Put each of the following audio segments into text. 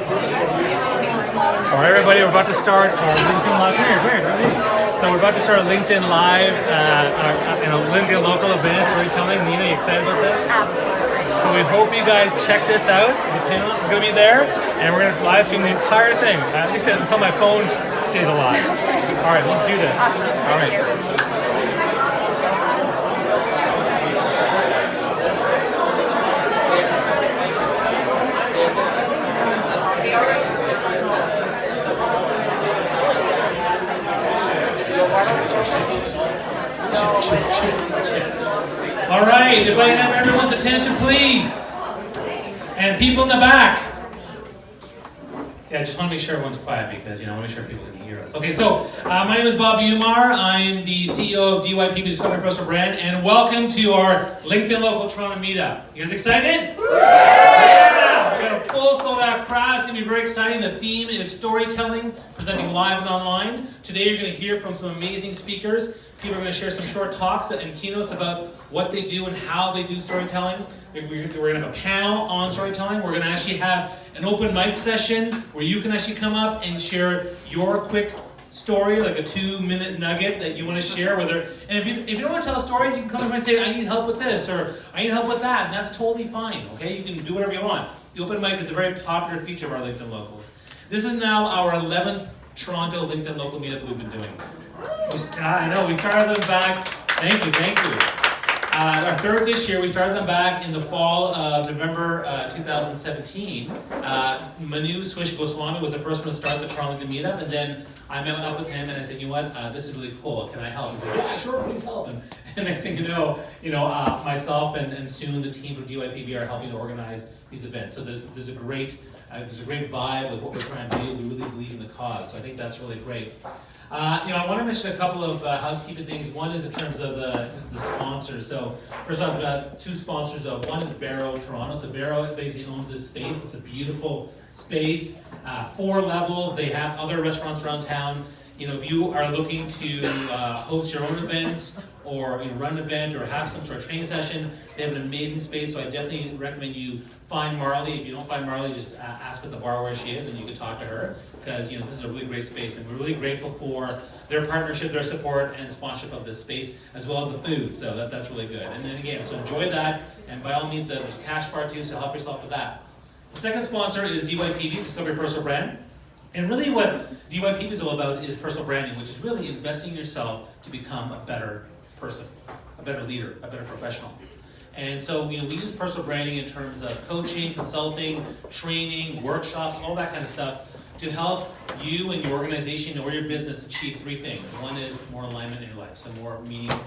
All right, everybody, we're about to start our LinkedIn Live. So we're about to start a LinkedIn Live in a LinkedIn local event, storytelling. Nina, you excited about this? Absolutely. So we hope you guys check this out. The panel is going to be there, and we're going to live stream the entire thing, at least until my phone stays alive. All right, let's do this. Awesome. All right. Thank you. All right, if I can have everyone's attention, please. And people in the back. Yeah, I just want to make sure everyone's quiet because, I want to make sure people can hear us. Okay, so my name is Bob Umar. I'm the CEO of DYP Discovery Personal Brand, and welcome to our LinkedIn Local Toronto Meetup. You guys excited? Yeah! We got a full sold-out crowd. It's going to be very exciting. The theme is storytelling, presenting live and online. Today you're going to hear from some amazing speakers. People are going to share some short talks and keynotes about what they do and how they do storytelling. We're going to have a panel on storytelling. We're going to actually have an open mic session where you can actually come up and share your quick story, like a 2-minute nugget that you want to share. And if you don't want to tell a story, you can come up and say, I need help with this, or I need help with that, and that's totally fine, okay? You can do whatever you want. The open mic is a very popular feature of our LinkedIn Locals. This is now our 11th Toronto LinkedIn Local Meetup that we've been doing. I know, we started them back, thank you. Our third this year, we started them back in the fall of November 2017. Manu Swish Goswami was the first one to start the Toronto LinkedIn Meetup, and then I met up with him and I said, you know what, this is really cool, can I help? He said, yeah, sure, please help. And next thing you know, myself and soon the team from DYPB are helping to organize these events. So there's a great vibe with what we're trying to do. We really believe in the cause, so I think that's really great. I want to mention a couple of housekeeping things. One is in terms of the sponsors. So first off, we've got two sponsors. One is Barrow Toronto. So Barrow basically owns this space. It's a beautiful space, 4 levels. They have other restaurants around town. If you are looking to host your own events or run an event or have some sort of training session, they have an amazing space. So I definitely recommend you find Marley. If you don't find Marley, just ask at the bar where she is and you can talk to her, because this is a really great space, and we're really grateful for their partnership, their support, and sponsorship of this space, as well as the food. So that's really good. And then again, so enjoy that, and by all means, there's a cash bar too, so help yourself with that. The second sponsor is DYPB, Discovery Personal Brand. And really what DYPB is all about is personal branding, which is really investing in yourself to become a better person, a better leader, a better professional. And so, we use personal branding in terms of coaching, consulting, training, workshops, all that kind of stuff to help you and your organization or your business achieve 3 things. One is more alignment in your life, so more meaning,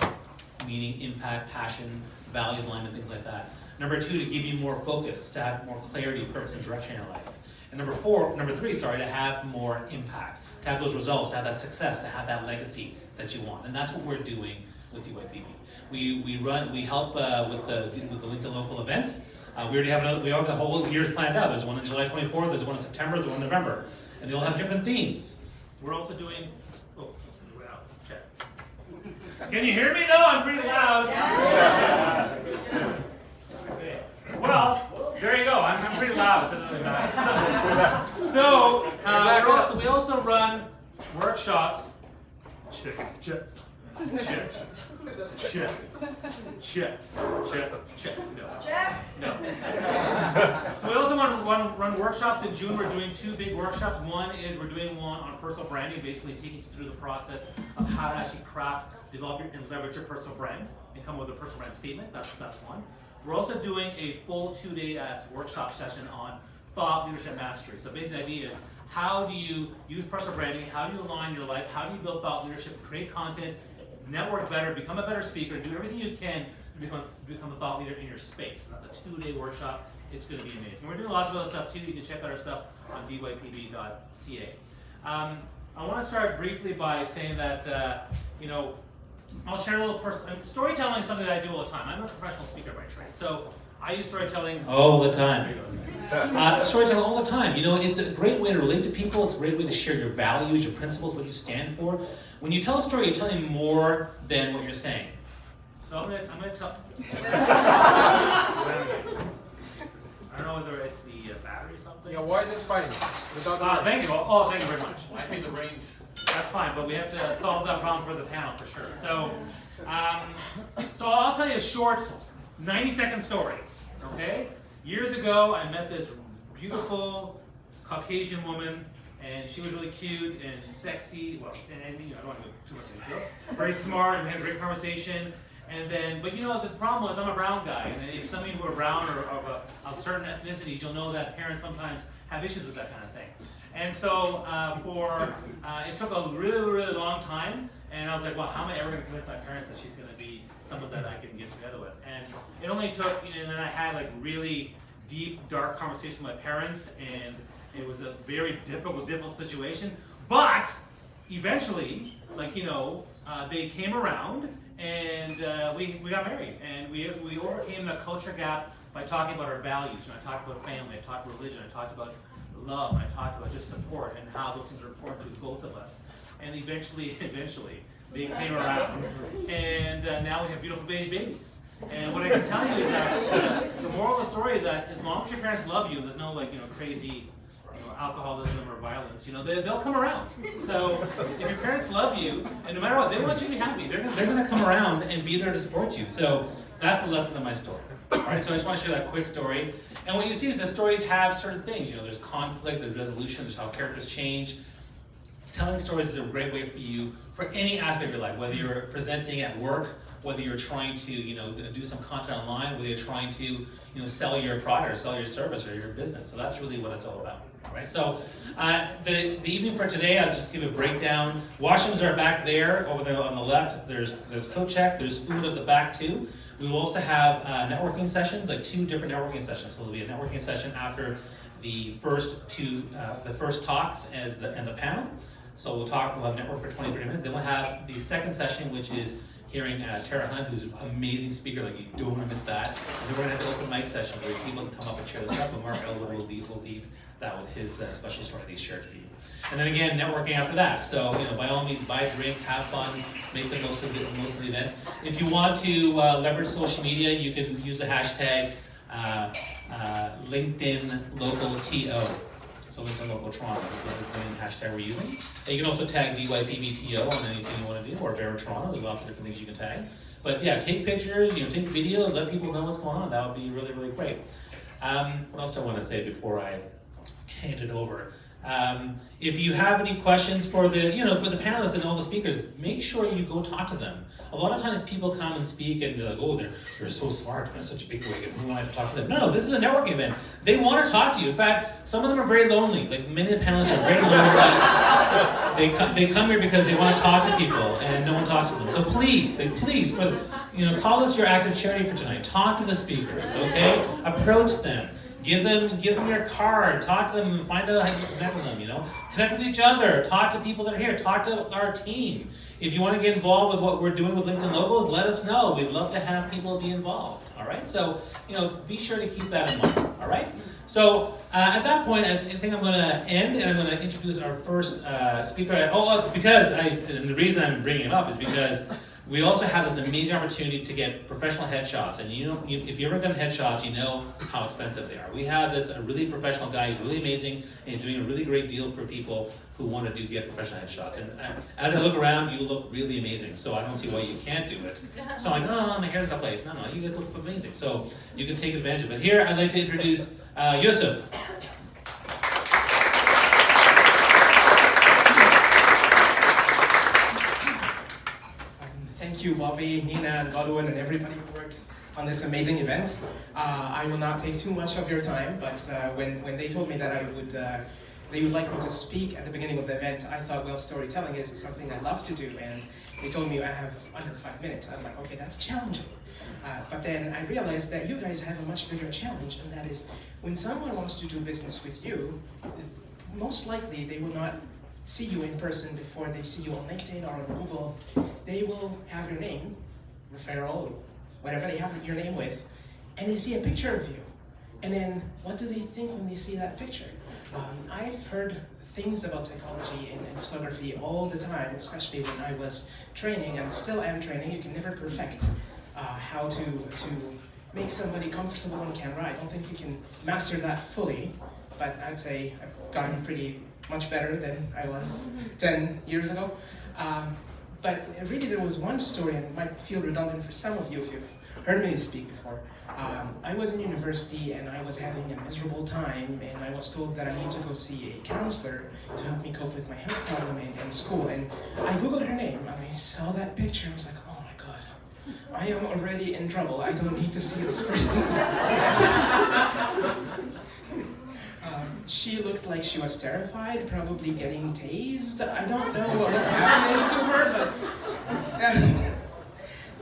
impact, passion, values, alignment, things like that. Number 2, to give you more focus, to have more clarity, purpose, and direction in your life. And number 3, to have more impact, to have those results, to have that success, to have that legacy that you want. And that's what we're doing with DYPB. We help with the LinkedIn Local events. We already have the whole year's planned out. There's one on July 24th, there's one in September, there's one in November, and they all have different themes. We're also doing. Oh, check. Can you hear me though? I'm pretty loud. Yeah. Okay. Well, there you go. I'm pretty loud. So we also run workshops. Check. No. So we also want to run workshops in June. We're doing 2 big workshops. One is we're doing one on personal branding, basically taking you through the process of how to actually craft, develop, and leverage your personal brand and come up with a personal brand statement. That's one. We're also doing a full 2-day workshop session on thought leadership mastery. So basically the idea is, how do you use personal branding? How do you align your life? How do you build thought leadership, create content, network better, become a better speaker, do everything you can to become a thought leader in your space? And that's a 2-day workshop. It's going to be amazing. We're doing lots of other stuff too. You can check out our stuff on dypb.ca. I want to start briefly by saying that, I'll share a little storytelling is something that I do all the time. I'm a professional speaker by trade, so I use storytelling all the time. Storytelling all the time. It's a great way to relate to people. It's a great way to share your values, your principles, what you stand for. When you tell a story, you're telling more than what you're saying. So I'm gonna tell. I don't know whether it's the battery something? Yeah, why is it fine? Thank you. Oh, thank you very much. Might be the range. That's fine, but we have to solve that problem for the panel for sure. So, so I'll tell you a short 90-second story, okay? Years ago, I met this beautiful Caucasian woman, and she was really cute and sexy. Well, and you know, I don't want to go too much into it. Very smart, and we had a great conversation. And then, but you know, the problem was I'm a brown guy, and if some of you who are brown or of certain ethnicities, you'll know that parents sometimes have issues with that kind of thing. And so it took a really, really long time, and I was like, well, how am I ever going to convince my parents that she's going to be someone that I can get together with? And it only took, you know, and then I had like really deep, dark conversations with my parents, and it was a very difficult situation. But eventually, like, you know, they came around, and we got married, and we overcame the culture gap by talking about our values. You know, I talked about family, I talked about religion, I talked about love, and I talked about just support and how those things are important to both of us. And eventually, they came around, and now we have beautiful beige babies. And what I can tell you is that the moral of the story is that as long as your parents love you, and there's no like, you know, crazy, you know, alcoholism or violence, you know, they'll come around. So if your parents love you, and no matter what, they want you to be happy, they're gonna come around and be there to support you. So that's the lesson of my story. All right, so I just want to share that quick story. And what you see is that stories have certain things. You know, there's conflict, there's resolution, there's how characters change. Telling stories is a great way for you for any aspect of your life, whether you're presenting at work, whether you're trying to, you know, do some content online, whether you're trying to, you know, sell your product or sell your service or your business. So that's really what it's all about, right? So the evening for today, I'll just give a breakdown. Washrooms are back there, over there on the left. There's coat check, there's food at the back too. We will also have networking sessions, like 2 different networking sessions. So there'll be a networking session after the first talks and the panel. So we'll have network for 20-30 minutes. Then we'll have the second session, which is hearing Tara Hunt, who's an amazing speaker. Like, you don't want to miss that. And then we're going to have an open mic session where people can come up and share their stuff, but Mark Elwood will lead that with his special story that he shared for you. And then again, networking after that. So, you know, by all means, buy drinks, have fun, make the most of the event. If you want to leverage social media, you can use the hashtag LinkedIn Local TO. So LinkedIn Local Toronto is the main hashtag we're using. And you can also tag DYPVTO on anything you want to do, or Bear Toronto. There's lots of different things you can tag. But yeah, take pictures, you know, take videos, let people know what's going on. That would be really, really great. What else do I want to say before I hand it over? If you have any questions for the panelists and all the speakers, make sure you go talk to them. A lot of times people come and speak and they're like, oh, they're so smart, they're such a big wig, and who am I to talk to them? No, this is a networking event. They want to talk to you. In fact, some of them are very lonely. Like, many of the panelists are very lonely. They come here because they want to talk to people and no one talks to them. So please, call this your act of charity for tonight. Talk to the speakers, okay? Approach them. Give them your card, talk to them, and find out how you connect with them, you know? Connect with each other, talk to people that are here, talk to our team. If you want to get involved with what we're doing with LinkedIn Locals, let us know. We'd love to have people be involved, all right? So, be sure to keep that in mind, all right? So, at that point, I think I'm going to end, and I'm going to introduce our first speaker. And the reason I'm bringing him up is because we also have this amazing opportunity to get professional headshots, and if you ever done headshots, you know how expensive they are. We have a really professional guy who's really amazing, and he's doing a really great deal for people who want to get professional headshots. And as I look around, you look really amazing, so I don't see why you can't do it. So I'm like, oh, my hair's out of place. No, you guys look amazing, so you can take advantage of it. Here, I'd like to introduce Yusuf. Thank you, Bobby, Nina, and Godwin, and everybody who worked on this amazing event. I will not take too much of your time, but when they told me that they would like me to speak at the beginning of the event, I thought, well, storytelling is something I love to do, and they told me I have under 5 minutes. I was like, okay, that's challenging. But then I realized that you guys have a much bigger challenge, and that is when someone wants to do business with you, most likely they will not see you in person before they see you on LinkedIn or on Google. They will have your name, referral, whatever they have your name with, and they see a picture of you. And then what do they think when they see that picture? I've heard things about psychology and photography all the time, especially when I was training, and still am training. You can never perfect how to make somebody comfortable on camera. I don't think you can master that fully. but I'd say I've gotten pretty much better than I was 10 years ago. But really there was one story, and it might feel redundant for some of you if you've heard me speak before. I was in university and I was having a miserable time, and I was told that I need to go see a counselor to help me cope with my health problem in school. And I Googled her name and I saw that picture and I was like, oh my God, I am already in trouble. I don't need to see this person. She looked like she was terrified, probably getting tased. I don't know what was happening to her,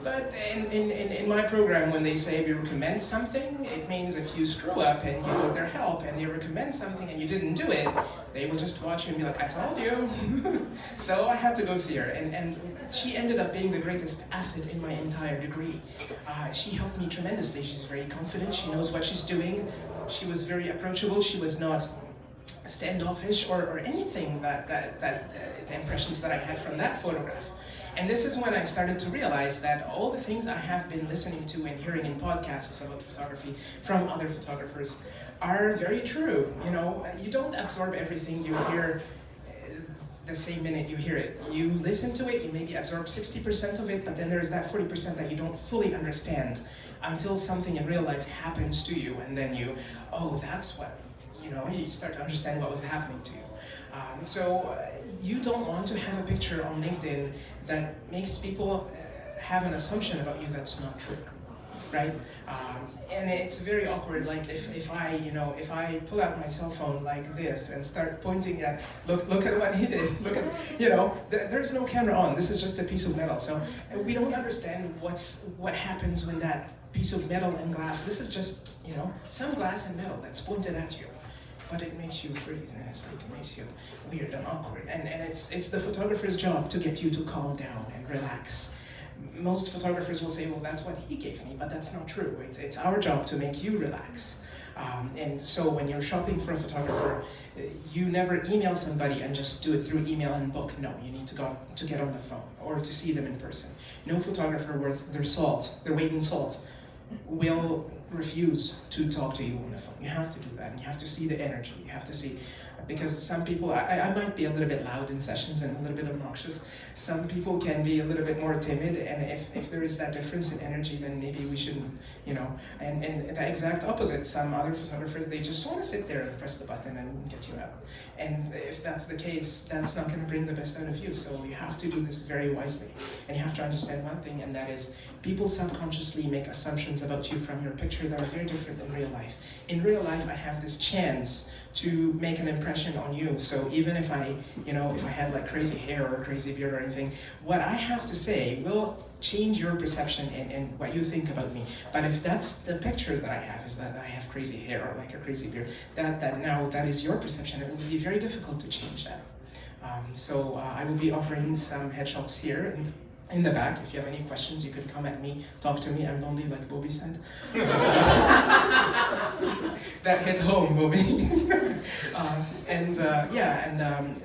but in my program, when they say we recommend something, it means if you screw up and you need their help and you recommend something and you didn't do it, they will just watch you and be like, I told you. So I had to go see her, and she ended up being the greatest asset in my entire degree. She helped me tremendously. She's very confident, she knows what she's doing. She was very approachable, she was not standoffish or anything the impressions that I had from that photograph. And this is when I started to realize that all the things I have been listening to and hearing in podcasts about photography from other photographers are very true. You know, you don't absorb everything you hear the same minute you hear it. You listen to it, you maybe absorb 60% of it, but then there's that 40% that you don't fully understand until something in real life happens to you, and then you, oh, that's what, you know, you start to understand what was happening to you. So you don't want to have a picture on LinkedIn that makes people have an assumption about you that's not true, right? And it's very awkward. Like if I pull out my cell phone like this and start pointing at, look at what he did. Look at, there's no camera on. This is just a piece of metal. So we don't understand what happens when that piece of metal and glass. This is just some glass and metal that's pointed at you. But it makes you freeze, and it's like, it makes you weird and awkward. And it's the photographer's job to get you to calm down and relax. Most photographers will say, well, that's what he gave me, but that's not true. It's our job to make you relax. And so when you're shopping for a photographer, you never email somebody and just do it through email and book. No, you need to go to get on the phone or to see them in person. No photographer worth their weight in salt will refuse to talk to you on the phone. You have to do that, and you have to see the energy. You have to see, because some people, I might be a little bit loud in sessions and a little bit obnoxious. Some people can be a little bit more timid, and if there is that difference in energy, then maybe we shouldn't, and the exact opposite. Some other photographers, they just want to sit there and press the button and get you out. And if that's the case, that's not going to bring the best out of you. So you have to do this very wisely. And you have to understand one thing, and that is people subconsciously make assumptions about you from your picture that are very different in real life. In real life, I have this chance to make an impression on you. So even if I had like crazy hair or crazy beard or anything, what I have to say will change your perception and what you think about me. But if that's the picture that I have, is that I have crazy hair or like a crazy beard, that is your perception. It will be very difficult to change that. So I will be offering some headshots here in the back. If you have any questions, you can come at me, talk to me. I'm lonely, like Bobby said. That hit home, Bobby.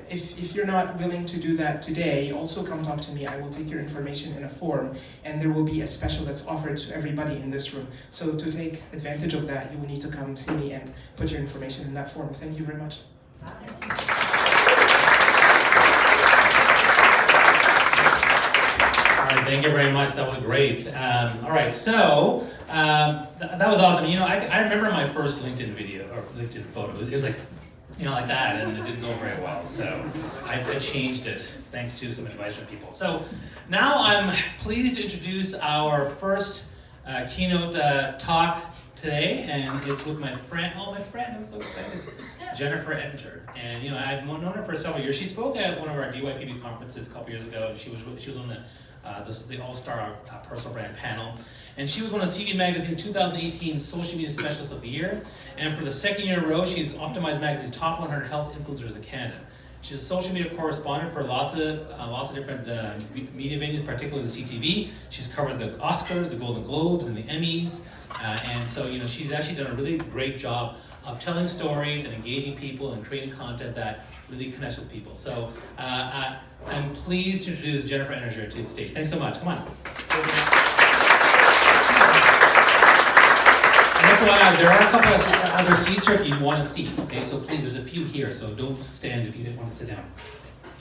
If you're not willing to do that today, also come talk to me. I will take your information in a form, and there will be a special that's offered to everybody in this room. So to take advantage of that, you will need to come see me and put your information in that form. Thank you very much. Thank you very much. That was great. All right, so that was awesome. I remember my first LinkedIn video or LinkedIn photo. It was like, like that, and it didn't go very well. So I changed it thanks to some advice from people. So now I'm pleased to introduce our first keynote talk today, and it's with my friend. Oh, my friend! I'm so excited. Jennifer Edinger, and I've known her for several years. She spoke at one of our DYPB conferences a couple years ago, and she was on the All-Star Personal Brand panel, and she was one of CV Magazine's 2018 Social Media Specialists of the Year, and for the second year in a row, she's Optimize Magazine's top 100 health influencers in Canada. She's a social media correspondent for lots of different media venues, particularly the CTV. She's covered the Oscars, the Golden Globes, and the Emmys, and so she's actually done a really great job of telling stories and engaging people and creating content that really connects with people. So I'm pleased to introduce Jennifer Edinger to the stage. Thanks so much. Come on. And FYI, there are a couple of other seats here if you want a seat. Okay, so please, there's a few here, so don't stand if you want to sit down.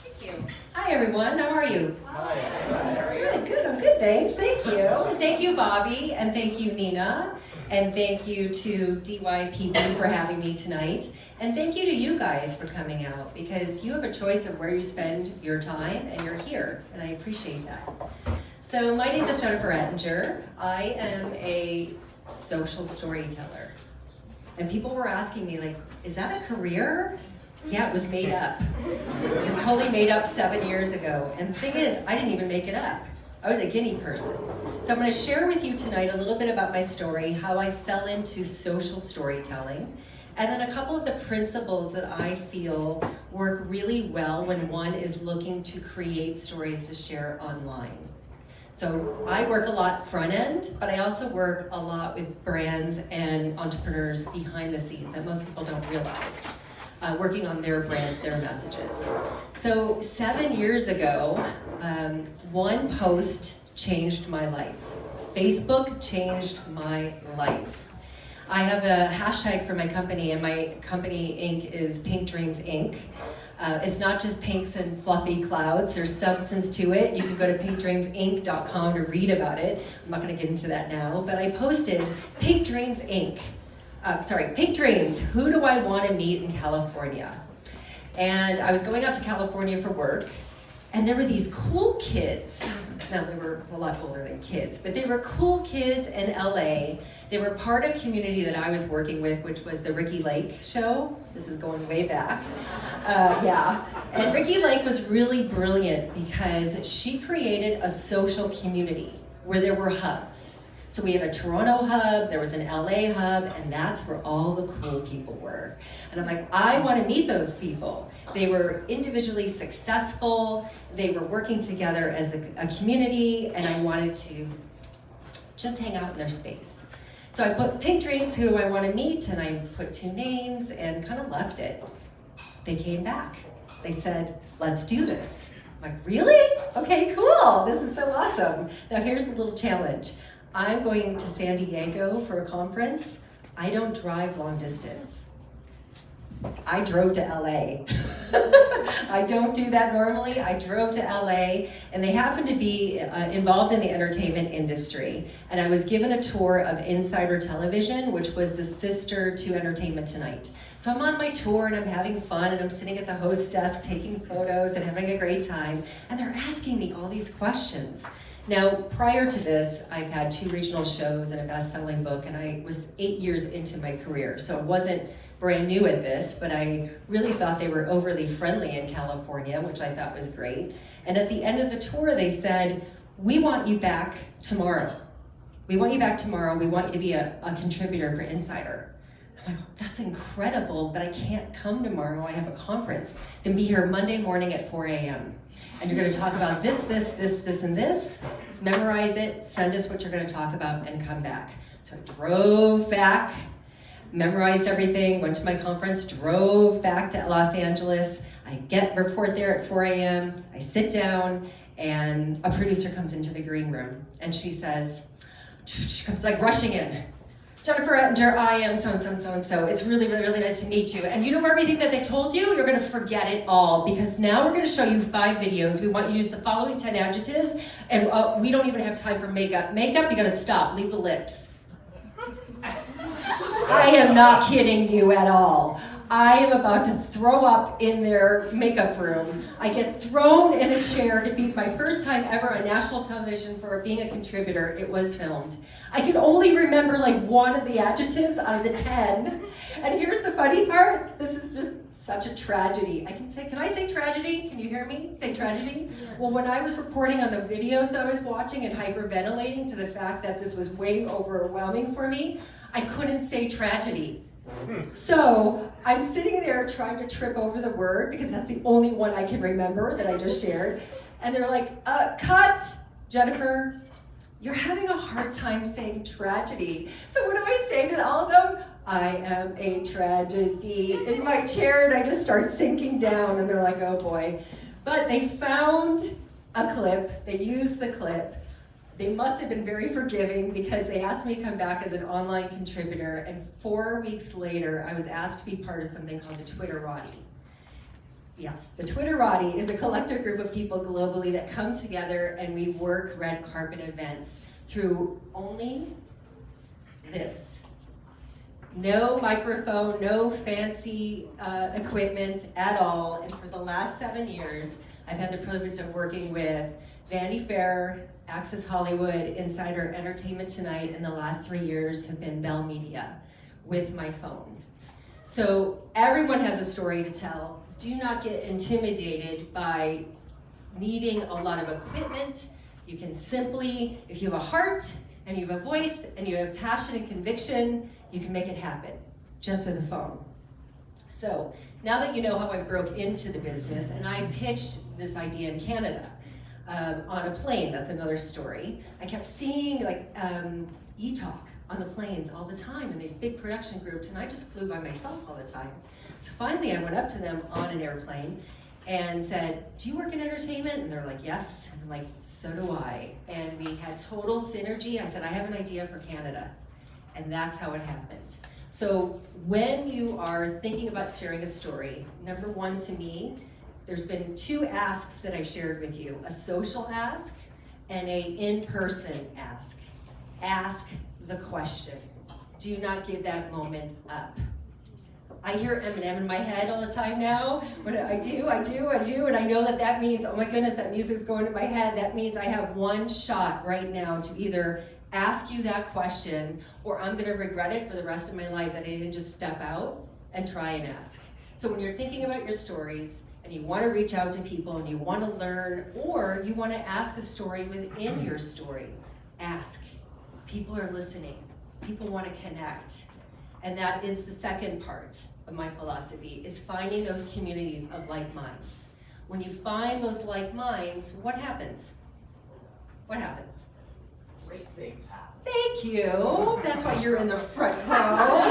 Thank you. Hi everyone, how are you? Hi. Good, I'm good, thanks. Thank you. And thank you, Bobby, and thank you, Nina, and thank you to DYPB for having me tonight. And thank you to you guys for coming out, because you have a choice of where you spend your time, and you're here, and I appreciate that. So my name is Jennifer Ettinger. I am a social storyteller. And people were asking me, like, is that a career? Yeah, it was made up. It was totally made up 7 years ago. And the thing is, I didn't even make it up. I was a guinea person. So I'm going to share with you tonight a little bit about my story, how I fell into social storytelling, and then a couple of the principles that I feel work really well when one is looking to create stories to share online. So I work a lot front end, but I also work a lot with brands and entrepreneurs behind the scenes that most people don't realize, working on their brands, their messages. So 7 years ago, one post changed my life. Facebook changed my life. I have a hashtag for my company, and my company Inc. is Pink Dreams Inc. It's not just pinks and fluffy clouds, there's substance to it. You can go to pinkdreamsinc.com to read about it. I'm not gonna get into that now, but I posted Pink Dreams Inc. Pink Dreams, who do I wanna meet in California? And I was going out to California for work, and there were these cool kids. Now they were a lot older than kids, but they were cool kids in LA. They were part of a community that I was working with, which was the Ricky Lake show. This is going way back. And Ricky Lake was really brilliant because she created a social community where there were hubs. So we had a Toronto hub, there was an LA hub, and that's where all the cool people were. And I'm like, I want to meet those people. They were individually successful, they were working together as a community, and I wanted to just hang out in their space. So I put Pink Dreams, who I want to meet, and I put 2 names and kind of left it. They came back. They said, let's do this. I'm like, really? Okay, cool. This is so awesome. Now here's the little challenge. I'm going to San Diego for a conference. I don't drive long distance. I drove to LA. I don't do that normally. I drove to LA, and they happened to be involved in the entertainment industry. And I was given a tour of Insider Television, which was the sister to Entertainment Tonight. So I'm on my tour and I'm having fun, and I'm sitting at the host desk taking photos and having a great time. And they're asking me all these questions. Now, prior to this, I've had 2 regional shows and a best-selling book, and I was 8 years into my career. So I wasn't brand new at this, but I really thought they were overly friendly in California, which I thought was great. And at the end of the tour, they said, we want you back tomorrow. We want you back tomorrow. We want you to be a contributor for Insider. I'm like, that's incredible, but I can't come tomorrow. I have a conference. Then be here Monday morning at 4 a.m. And you're gonna talk about this, and this. Memorize it, send us what you're gonna talk about, and come back. So I drove back, memorized everything, went to my conference, drove back to Los Angeles. I report there at 4 a.m. I sit down, and a producer comes into the green room, and she comes like rushing in. Jennifer Ettinger, I am so-and-so and so-and-so. It's really, really, really nice to meet you. And you know everything that they told you? You're gonna forget it all, because now we're gonna show you 5 videos. We want you to use the following 10 adjectives, and we don't even have time for makeup. Makeup, you gotta stop, leave the lips. I am not kidding you at all. I am about to throw up in their makeup room. I get thrown in a chair to be my first time ever on national television for being a contributor. It was filmed. I can only remember like 1 of the adjectives out of the 10. And here's the funny part. This is just such a tragedy. Can I say tragedy? Can you hear me? Say tragedy? Yeah. Well, when I was reporting on the videos that I was watching and hyperventilating to the fact that this was way overwhelming for me, I couldn't say tragedy. So I'm sitting there trying to trip over the word, because that's the only one I can remember that I just shared. And they're like, cut, Jennifer, you're having a hard time saying tragedy. So what do I say to all of them? I am a tragedy in my chair, and I just start sinking down, and they're like, oh boy. But they found a clip, they used the clip. They must have been very forgiving because they asked me to come back as an online contributor, and 4 weeks later, I was asked to be part of something called the Twitterati. Yes, the Twitterati is a collective group of people globally that come together and we work red carpet events through only this. No microphone, no fancy equipment at all. And for the last 7 years, I've had the privilege of working with Vanity Fair, Access Hollywood, Insider Entertainment Tonight, and the last 3 years have been Bell Media with my phone. So everyone has a story to tell. Do not get intimidated by needing a lot of equipment. You can simply, if you have a heart and you have a voice and you have passion and conviction, you can make it happen just with a phone. So now that you know how I broke into the business, and I pitched this idea in Canada on a plane, that's another story. I kept seeing like e-talk on the planes all the time in these big production groups, and I just flew by myself all the time. So finally I went up to them on an airplane and said, do you work in entertainment? And they're like, yes. And I'm like, so do I. And we had total synergy. I said, I have an idea for Canada. And that's how it happened. So when you are thinking about sharing a story, number one to me, there's been 2 asks that I shared with you, a social ask and a in-person ask. Ask the question. Do not give that moment up. I hear Eminem in my head all the time now. When I do, and I know that means, oh my goodness, that music's going in my head. That means I have one shot right now to either ask you that question, or I'm gonna regret it for the rest of my life that I didn't just step out and try and ask. So when you're thinking about your stories, and you wanna reach out to people, and you wanna learn, or you wanna ask a story within your story, ask. People are listening. People wanna connect. And that is the second part of my philosophy, is finding those communities of like minds. When you find those like minds, what happens? What happens? Great things happen. Thank you. That's why you're in the front row.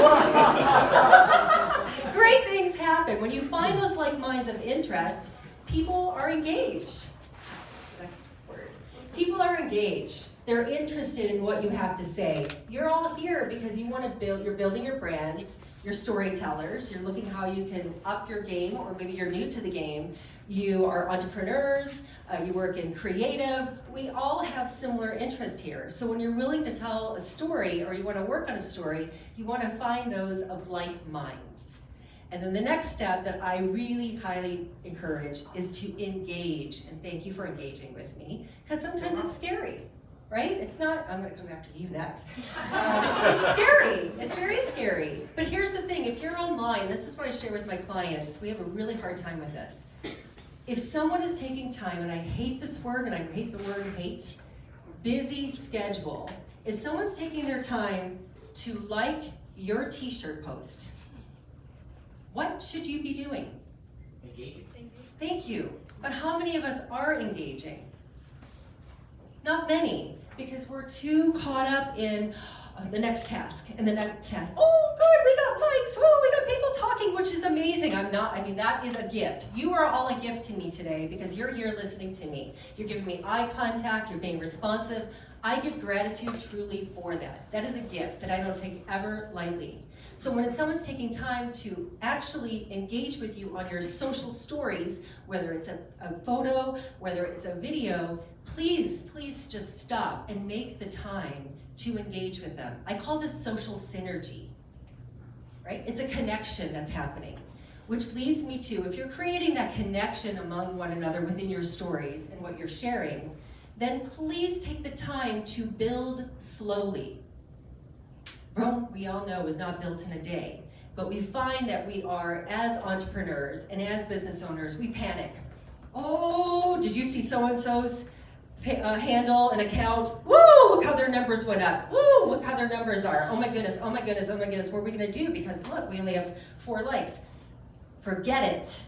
Great things happen. When you find those like minds of interest, people are engaged. That's the next word. People are engaged. They're interested in what you have to say. You're all here because you want to build, you're building your brands, you're storytellers, you're looking how you can up your game, or maybe you're new to the game. You are entrepreneurs, you work in creative. We all have similar interest here. So when you're willing to tell a story, or you want to work on a story, you want to find those of like minds. And then the next step that I really highly encourage is to engage. And thank you for engaging with me, because sometimes it's scary. Right? It's not, I'm gonna come after you next. It's scary, it's very scary. But here's the thing, if you're online, this is what I share with my clients, we have a really hard time with this. If someone is taking time, and I hate this word, and I hate the word hate, busy schedule, if someone's taking their time to like your t-shirt post, what should you be doing? Engaging. Thank you. But how many of us are engaging? Not many, because we're too caught up in the next task and the next task. Oh, good, we got likes. Oh, we got people talking, which is amazing. That is a gift. You are all a gift to me today because you're here listening to me. You're giving me eye contact, you're being responsive. I give gratitude truly for that. That is a gift that I don't take ever lightly. So when someone's taking time to actually engage with you on your social stories, whether it's a photo, whether it's a video, please just stop and make the time to engage with them. I call this social synergy, right? It's a connection that's happening, which leads me to, if you're creating that connection among one another within your stories and what you're sharing, then please take the time to build slowly. Rome, we all know, was not built in a day, but we find that we are, as entrepreneurs and as business owners, we panic. Oh, did you see so-and-so's handle and account? Woo, look how their numbers went up. Woo, look how their numbers are. Oh my goodness, oh my goodness, oh my goodness, what are we gonna do? Because look, we only have 4 likes. Forget it.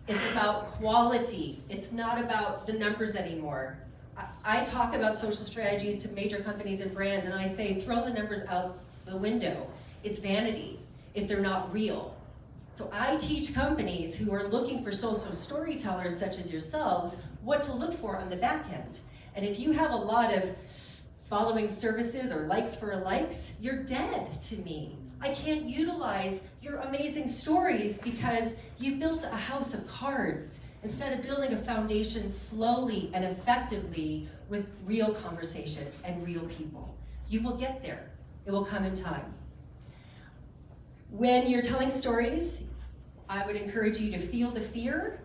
It's about quality. It's not about the numbers anymore. I talk about social strategies to major companies and brands, and I say, throw the numbers out the window. It's vanity if they're not real. So I teach companies who are looking for social storytellers such as yourselves what to look for on the back end. And if you have a lot of following services or likes for likes, you're dead to me. I can't utilize your amazing stories because you built a house of cards instead of building a foundation slowly and effectively with real conversation and real people. You will get there. It will come in time. When you're telling stories, I would encourage you to feel the fear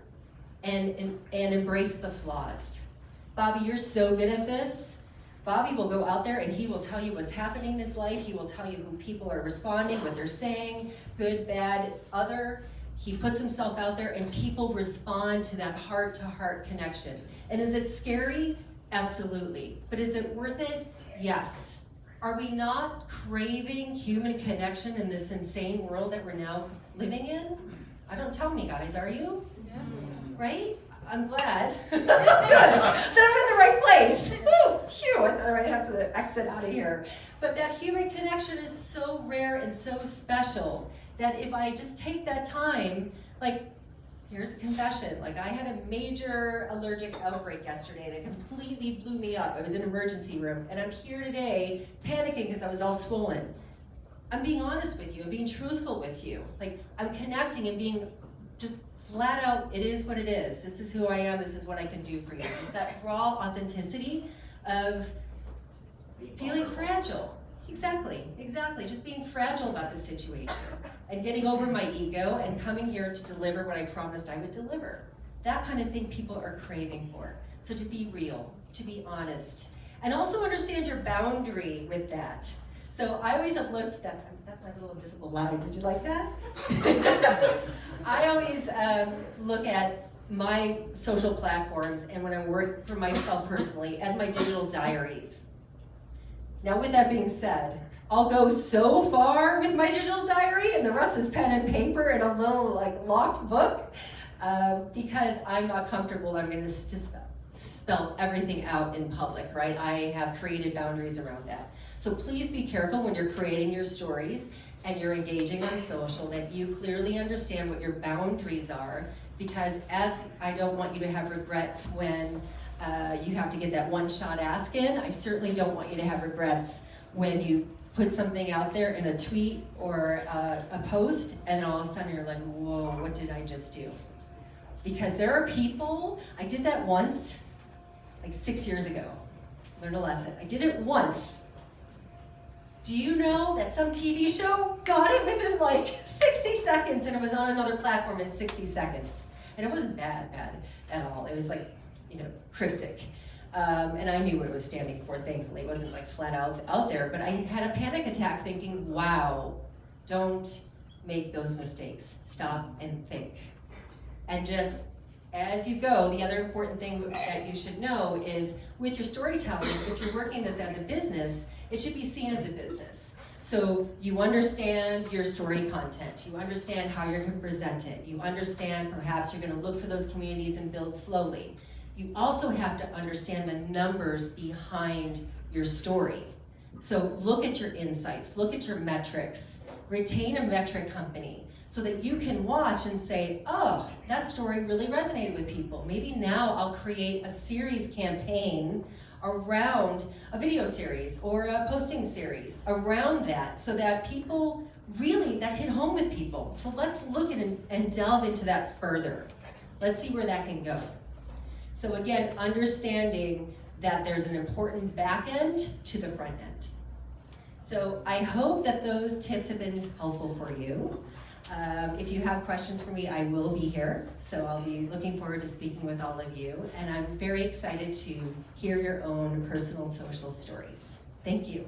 and embrace the flaws. Bobby, you're so good at this. Bobby will go out there and he will tell you what's happening in his life. He will tell you who people are responding, what they're saying, good, bad, other. He puts himself out there and people respond to that heart-to-heart connection. And is it scary? Absolutely. But is it worth it? Yes. Are we not craving human connection in this insane world that we're now living in? Don't tell me, guys, are you? Yeah. Right? I'm glad. Good. That I'm in the right place. Woo! Phew, I thought I'd have to exit out of here. But that human connection is so rare and so special that if I just take that time, like, here's a confession. Like, I had a major allergic outbreak yesterday that completely blew me up. I was in an emergency room, and I'm here today panicking because I was all swollen. I'm being honest with you. I'm being truthful with you. Like, I'm connecting and being just flat out, it is what it is. This is who I am. This is what I can do for you. Just that raw authenticity of feeling fragile. Exactly. Just being fragile about the situation and getting over my ego and coming here to deliver what I promised I would deliver. That kind of thing people are craving for. So to be real, to be honest, and also understand your boundary with that. So I always have looked, that's my little invisible line, did you like that? I always look at my social platforms and when I work for myself personally as my digital diaries. Now with that being said, I'll go so far with my digital diary and the rest is pen and paper and a little like locked book because I'm not comfortable. I'm gonna just spell everything out in public, right? I have created boundaries around that. So please be careful when you're creating your stories and you're engaging on social that you clearly understand what your boundaries are, because as I don't want you to have regrets when you have to get that one-shot ask in, I certainly don't want you to have regrets when you put something out there in a tweet or a post and then all of a sudden you're like, whoa, what did I just do? Because there are people, I did that once, like 6 years ago, learned a lesson. I did it once. Do you know that some TV show got it within like 60 seconds and it was on another platform in 60 seconds? And it wasn't bad at all. It was like, cryptic. And I knew what it was standing for, thankfully. It wasn't like flat out there, but I had a panic attack thinking, wow, don't make those mistakes. Stop and think. And just as you go, the other important thing that you should know is with your storytelling, if you're working this as a business, it should be seen as a business. So you understand your story content, you understand how you're going to present it, you understand perhaps you're going to look for those communities and build slowly. You also have to understand the numbers behind your story. So look at your insights, look at your metrics, retain a metric company so that you can watch and say, oh, that story really resonated with people. Maybe now I'll create a series campaign around a video series or a posting series around that so that people really, that hit home with people. So let's look at it and delve into that further. Let's see where that can go. So again, understanding that there's an important back end to the front end. So I hope that those tips have been helpful for you. If you have questions for me, I will be here. So I'll be looking forward to speaking with all of you. And I'm very excited to hear your own personal social stories. Thank you.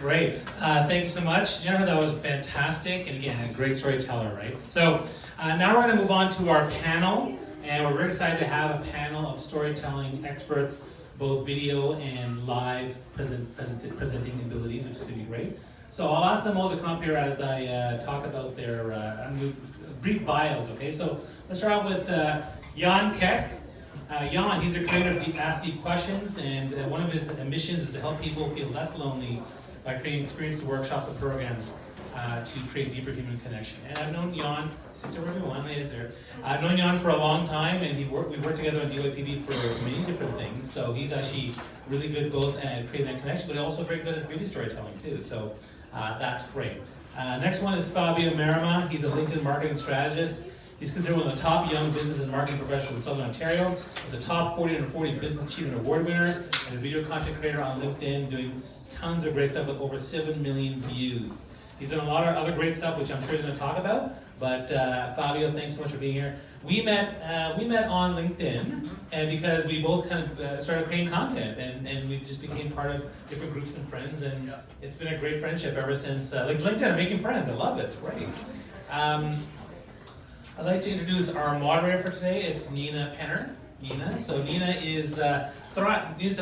Great. Thank you so much, Jennifer. That was fantastic. And again, a great storyteller, right? So now we're going to move on to our panel. And we're very excited to have a panel of storytelling experts, both video and live presenting abilities, which is going to be great. So I'll ask them all to come up here as I talk about their brief bios, okay? So let's start off with Jan Keck Jan, he's a creator of Ask Deep Questions, and one of his missions is to help people feel less lonely by creating experiences, workshops, and programs to create deeper human connection. And I've known Jan, sister everyone is there. I've known Jan for a long time, and we worked together on DYPB for many different things. So he's actually really good both at creating that connection, but also very good at video storytelling too. So that's great. Next one is Fabio Marima. He's a LinkedIn marketing strategist. He's considered one of the top young business and marketing professionals in Southern Ontario. He's a top 40 under 40 Business Achievement Award winner and a video content creator on LinkedIn, doing tons of great stuff with over 7 million views. He's done a lot of other great stuff, which I'm sure he's going to talk about. But Fabio, thanks so much for being here. We met on LinkedIn, and because we both kind of started creating content, and we just became part of different groups and friends, and it's been a great friendship ever since. Like LinkedIn, I'm making friends. I love it. It's great. I'd like to introduce our moderator for today. It's Nina Penner. Nina. So Nina is the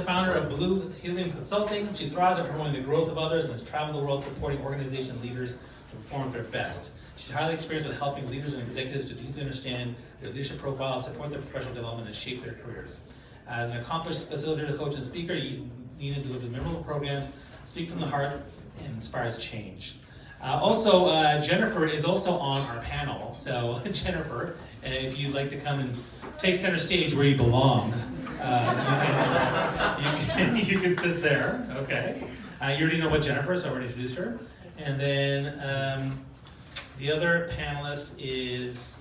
founder of Blue Helium Consulting. She thrives on promoting the growth of others and has traveled the world supporting organization leaders to perform their best. She's highly experienced with helping leaders and executives to deeply understand their leadership profile, support their professional development, and shape their careers. As an accomplished facilitator, coach, and speaker, Nina delivers memorable programs, speak from the heart, and inspires change. Also, Jennifer is also on our panel. So, Jennifer, if you'd like to come and take center stage where you belong, you can sit there. Okay. You already know about Jennifer, so I already introduced her. And then the other panelist is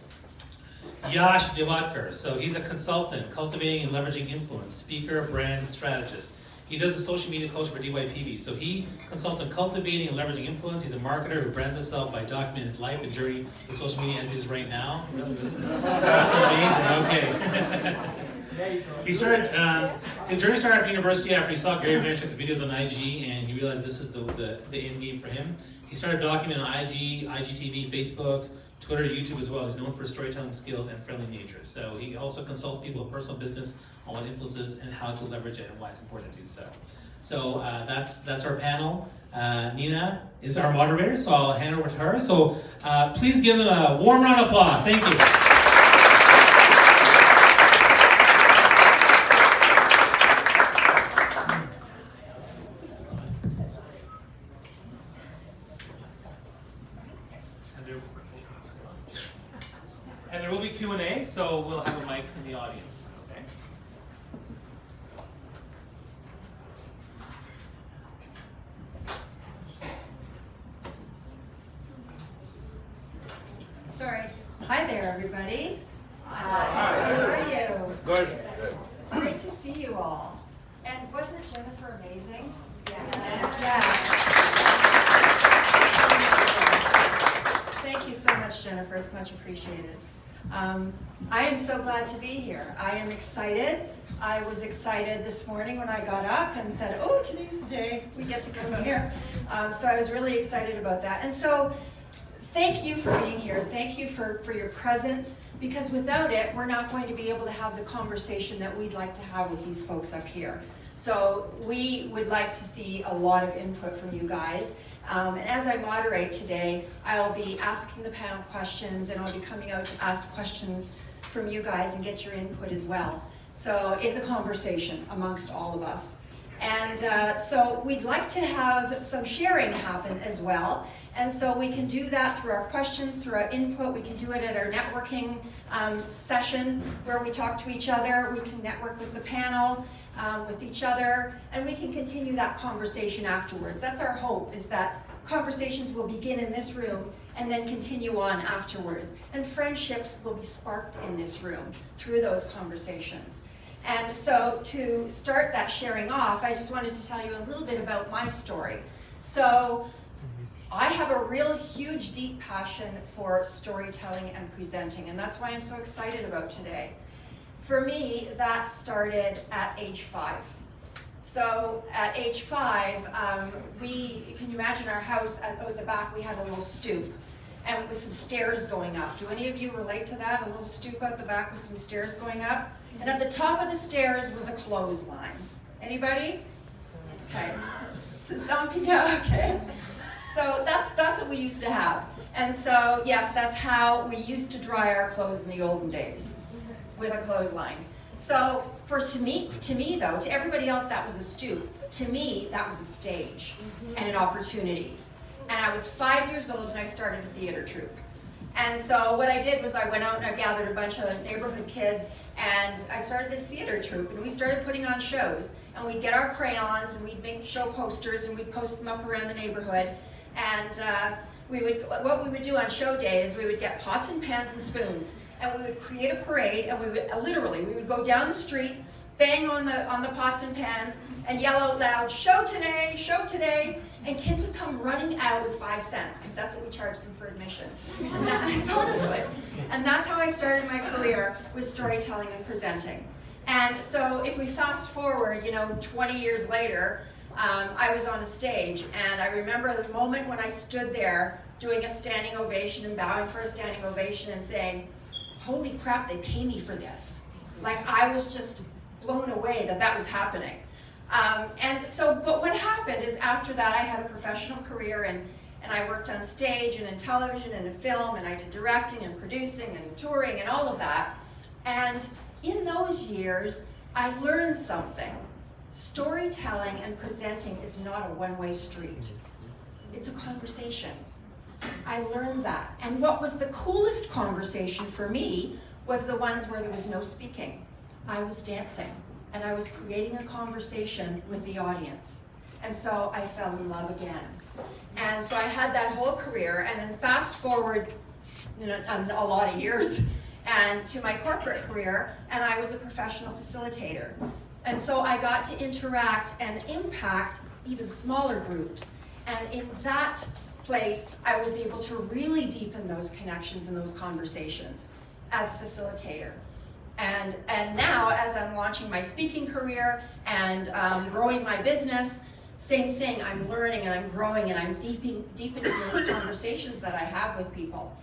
Yash Devatkar. So he's a consultant, cultivating and leveraging influence, speaker, brand strategist. He does the social media coach for DYPB. So he consults on cultivating and leveraging influence. He's a marketer who brands himself by documenting his life and journey with social media as he is right now. That's amazing. Okay. He started his journey started after university after he saw Gary Vaynerchuk's videos on IG, and he realized this is the end game for him. He started documenting on IG, IGTV, Facebook, Twitter, YouTube as well. He's known for his storytelling skills and friendly nature. So he also consults people in personal business on what influences and how to leverage it and why it's important to do so. So that's our panel. Nina is our moderator, so I'll hand over to her. So please give them a warm round of applause. Thank you. And there will be Q&A, so we'll have a mic in the audience. Okay. Sorry. Hi there, everybody. Hi. How are you? Good. It's great to see you all. And wasn't Jennifer amazing? Yes. Thank you so much, Jennifer. It's much appreciated. I am so glad to be here. I am excited. I was excited this morning when I got up and said, oh, today's the day we get to come here. So I was really excited about that. And so thank you for being here. Thank you for your presence, because without it, we're not going to be able to have the conversation that we'd like to have with these folks up here. So we would like to see a lot of input from you guys. And as I moderate today, I'll be asking the panel questions, and I'll be coming out to ask questions from you guys and get your input as well. So it's a conversation amongst all of us. And so we'd like to have some sharing happen as well. And so we can do that through our questions, through our input. We can do it at our networking session where we talk to each other. We can network with the panel, with each other, and we can continue that conversation afterwards. That's our hope, is that conversations will begin in this room and then continue on afterwards. And friendships will be sparked in this room through those conversations. And so to start that sharing off, I just wanted to tell you a little bit about my story. So I have a real huge, deep passion for storytelling and presenting, and that's why I'm so excited about today. For me, that started at age 5. So at age 5, can you imagine our house out the back, we had a little stoop, and with some stairs going up. Do any of you relate to that? A little stoop out the back with some stairs going up? And at the top of the stairs was a clothesline. Anybody? Okay. Some people, yeah, okay. So that's what we used to have. And so, yes, that's how we used to dry our clothes in the olden days, with a clothesline. So to me though, to everybody else that was a stoop. To me, that was a stage and an opportunity. And I was 5 years old and I started a theater troupe. And so what I did was I went out and I gathered a bunch of neighborhood kids and I started this theater troupe, and we started putting on shows. And we'd get our crayons and we'd make show posters and we'd post them up around the neighborhood. And what we would do on show day is we would get pots and pans and spoons, and we would create a parade, and we would go down the street, bang on the pots and pans, and yell out loud, show today, and kids would come running out with 5 cents, because that's what we charged them for admission. And that's honestly. And that's how I started my career with storytelling and presenting. And so if we fast forward, 20 years later, I was on a stage, and I remember the moment when I stood there doing a standing ovation and bowing for a standing ovation and saying, holy crap, they pay me for this. Like, I was just blown away that was happening. But what happened is after that I had a professional career, and I worked on stage and in television and in film, and I did directing and producing and touring and all of that. And in those years, I learned something. Storytelling and presenting is not a one-way street. It's a conversation. I learned that. And what was the coolest conversation for me was the ones where there was no speaking. I was dancing, and I was creating a conversation with the audience. And so I fell in love again. And so I had that whole career, and then fast forward a lot of years and to my corporate career, and I was a professional facilitator. And so I got to interact and impact even smaller groups. And in that place, I was able to really deepen those connections and those conversations as a facilitator. And now, as I'm launching my speaking career and growing my business, same thing, I'm learning and I'm growing and I'm deepening those conversations that I have with people.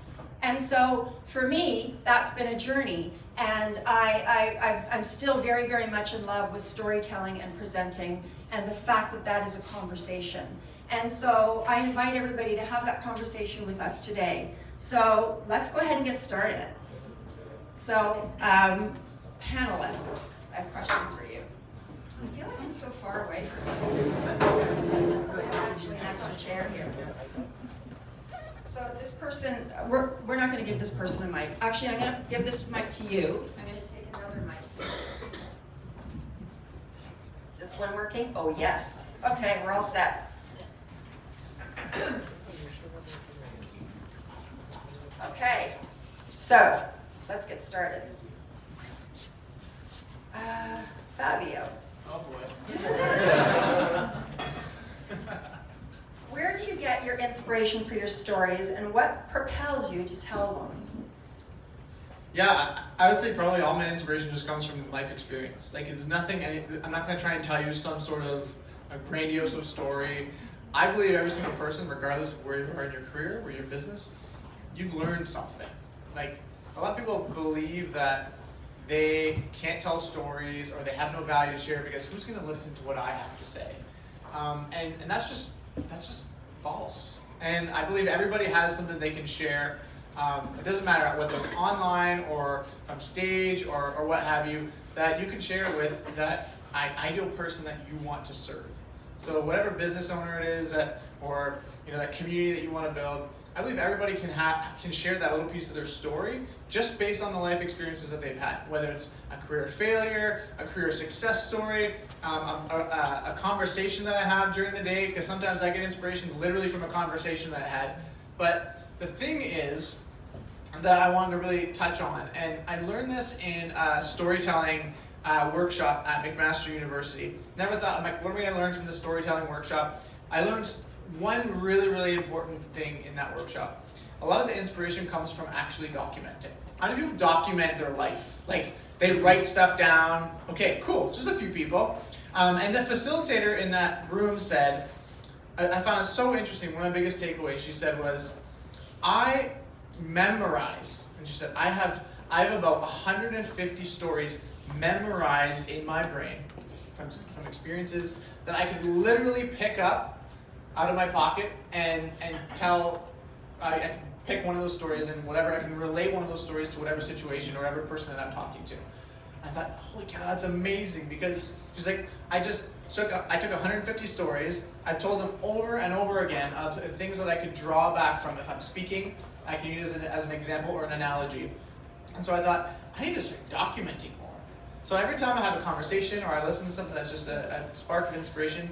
And so for me, that's been a journey. And I'm still very, very much in love with storytelling and presenting, and the fact that is a conversation. And so I invite everybody to have that conversation with us today. So let's go ahead and get started. So panelists, I have questions for you. I feel like I'm so far away from you. I'm actually next to a chair here. So this person, we're not going to give this person a mic. Actually, I'm going to give this mic to you. I'm going to take another mic. Is this one working? Oh, yes. Okay, we're all set. Okay, so let's get started. Fabio. Oh boy. Where do you get your inspiration for your stories, and what propels you to tell them? Yeah, I would say probably all my inspiration just comes from life experience. Like, it's nothing, I'm not going to try and tell you some sort of a grandiose story. I believe every single person, regardless of where you are in your career or your business, you've learned something. Like, a lot of people believe that they can't tell stories or they have no value to share because who's going to listen to what I have to say? And that's just false. And I believe everybody has something they can share. It doesn't matter whether it's online or from stage or what have you, that you can share with that ideal person that you want to serve. So whatever business owner it is or that community that you want to build, I believe everybody can share that little piece of their story just based on the life experiences that they've had. Whether it's a career failure, a career success story, a conversation that I have during the day, because sometimes I get inspiration literally from a conversation that I had. But the thing is that I wanted to really touch on, and I learned this in a storytelling workshop at McMaster University. Never thought, I'm like, what am I going to learn from this storytelling workshop? I learned one really, really important thing in that workshop. A lot of the inspiration comes from actually documenting. How many people document their life? Like, they write stuff down. Okay, cool, so there's a few people. And the facilitator in that room said, I found it so interesting, one of the biggest takeaways she said was, I memorized, and she said, I have about 150 stories memorized in my brain from experiences that I could literally pick up out of my pocket and tell. I can pick one of those stories and whatever, I can relate one of those stories to whatever situation or whatever person that I'm talking to. I thought, holy cow, that's amazing, because she's like, I took 150 stories, I told them over and over again of things that I could draw back from. If I'm speaking, I can use it as an example or an analogy. And so I thought, I need to start documenting more. So every time I have a conversation or I listen to something that's just a spark of inspiration,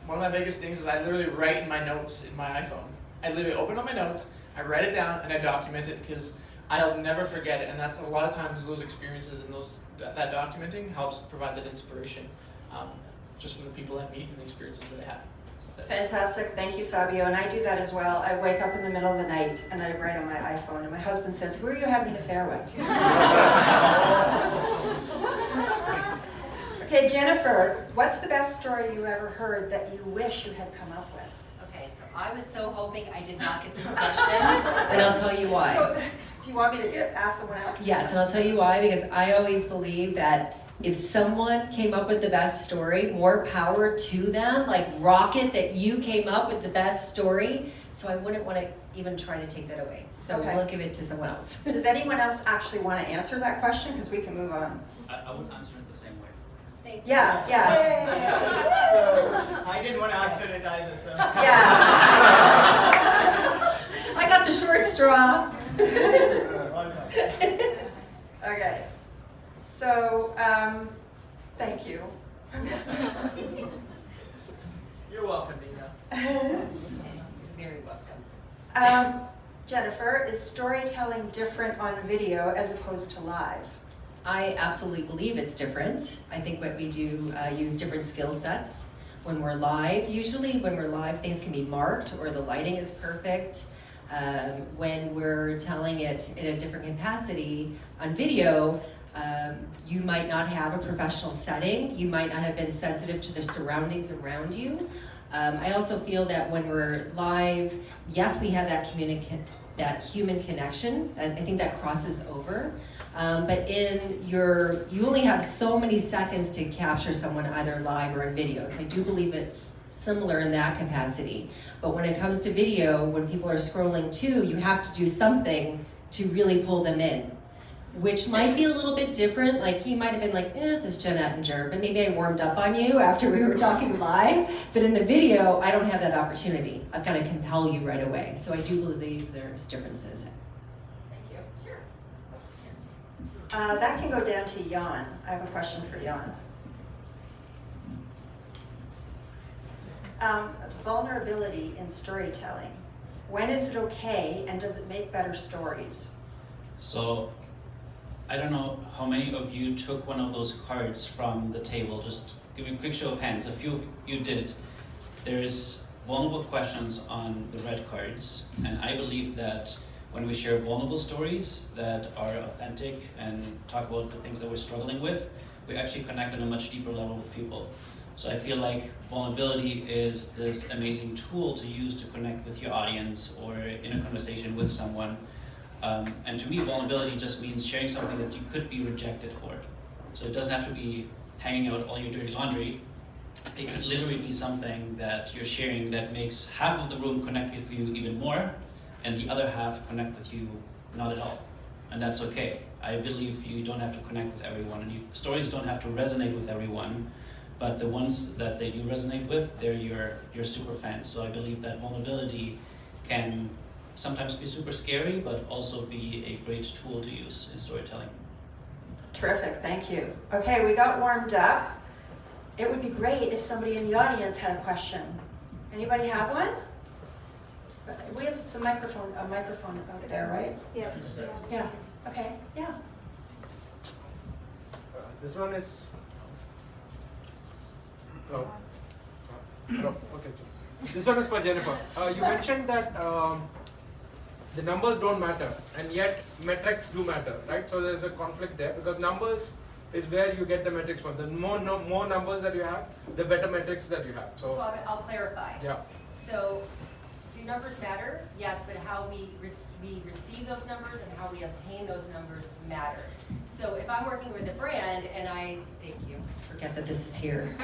one of my biggest things is I literally write in my notes in my iPhone. I literally open up my notes, I write it down, and I document it, because I'll never forget it. And that's a lot of times those experiences and that documenting helps provide that inspiration, just from the people I meet and the experiences that I have. Fantastic, thank you, Fabio. And I do that as well. I wake up in the middle of the night and I write on my iPhone, and my husband says, "Who are you having an affair with?" Okay, Jennifer, what's the best story you ever heard that you wish you had come up with? Okay, so I was so hoping I did not get this question, and I'll tell you why. So, do you want me to ask someone else? Yes, and I'll tell you why, because I always believe that if someone came up with the best story, more power to them. Like, rocket that you came up with the best story. So I wouldn't want to even try to take that away. So Okay. we'll give it to someone else. Does anyone else actually want to answer that question? Because we can move on. I would answer it the same way. Thank you. Yeah. I didn't want to answer it either, so. Yeah. I got the short straw. Okay. So, thank you. You're welcome, Nina. You're very welcome. Jennifer, is storytelling different on video as opposed to live? I absolutely believe it's different. I think what we do use different skill sets when we're live. Usually when we're live, things can be marked or the lighting is perfect. When we're telling it in a different capacity on video, you might not have a professional setting. You might not have been sensitive to the surroundings around you. I also feel that when we're live, yes, we have that human connection. I think that crosses over. But you only have so many seconds to capture someone either live or in video. So I do believe it's similar in that capacity. But when it comes to video, when people are scrolling too, you have to do something to really pull them in, which might be a little bit different. Like, you might have been like, this Jen Ettinger, but maybe I warmed up on you after we were talking live. But in the video, I don't have that opportunity. I've got to compel you right away. So I do believe there's differences. Thank you. Sure. That can go down to Jan. I have a question for Jan. Vulnerability in storytelling. When is it okay, and does it make better stories? So, I don't know how many of you took one of those cards from the table. Just give me a quick show of hands. A few of you did. There's vulnerable questions on the red cards, and I believe that when we share vulnerable stories that are authentic and talk about the things that we're struggling with, we actually connect on a much deeper level with people. So I feel like vulnerability is this amazing tool to use to connect with your audience or in a conversation with someone. And to me, vulnerability just means sharing something that you could be rejected for. So it doesn't have to be hanging out all your dirty laundry. It could literally be something that you're sharing that makes half of the room connect with you even more, and the other half connect with you not at all. And that's okay. I believe you don't have to connect with everyone, and stories don't have to resonate with everyone, but the ones that they do resonate with, they're your super fans. So I believe that vulnerability can sometimes be super scary, but also be a great tool to use in storytelling. Terrific, thank you. Okay, we got warmed up. It would be great if somebody in the audience had a question. Anybody have one? We have a microphone out there, right? Yeah. Yeah, okay, yeah. This one is. Oh. No, okay. This one is for Jennifer. You mentioned that the numbers don't matter, and yet metrics do matter, right? So there's a conflict there, because numbers is where you get the metrics from. The more numbers that you have, the better metrics that you have. So I'll clarify. Yeah. So, do numbers matter? Yes, but how we receive those numbers and how we obtain those numbers matter. So if I'm working with a brand and thank you, forget that this is here.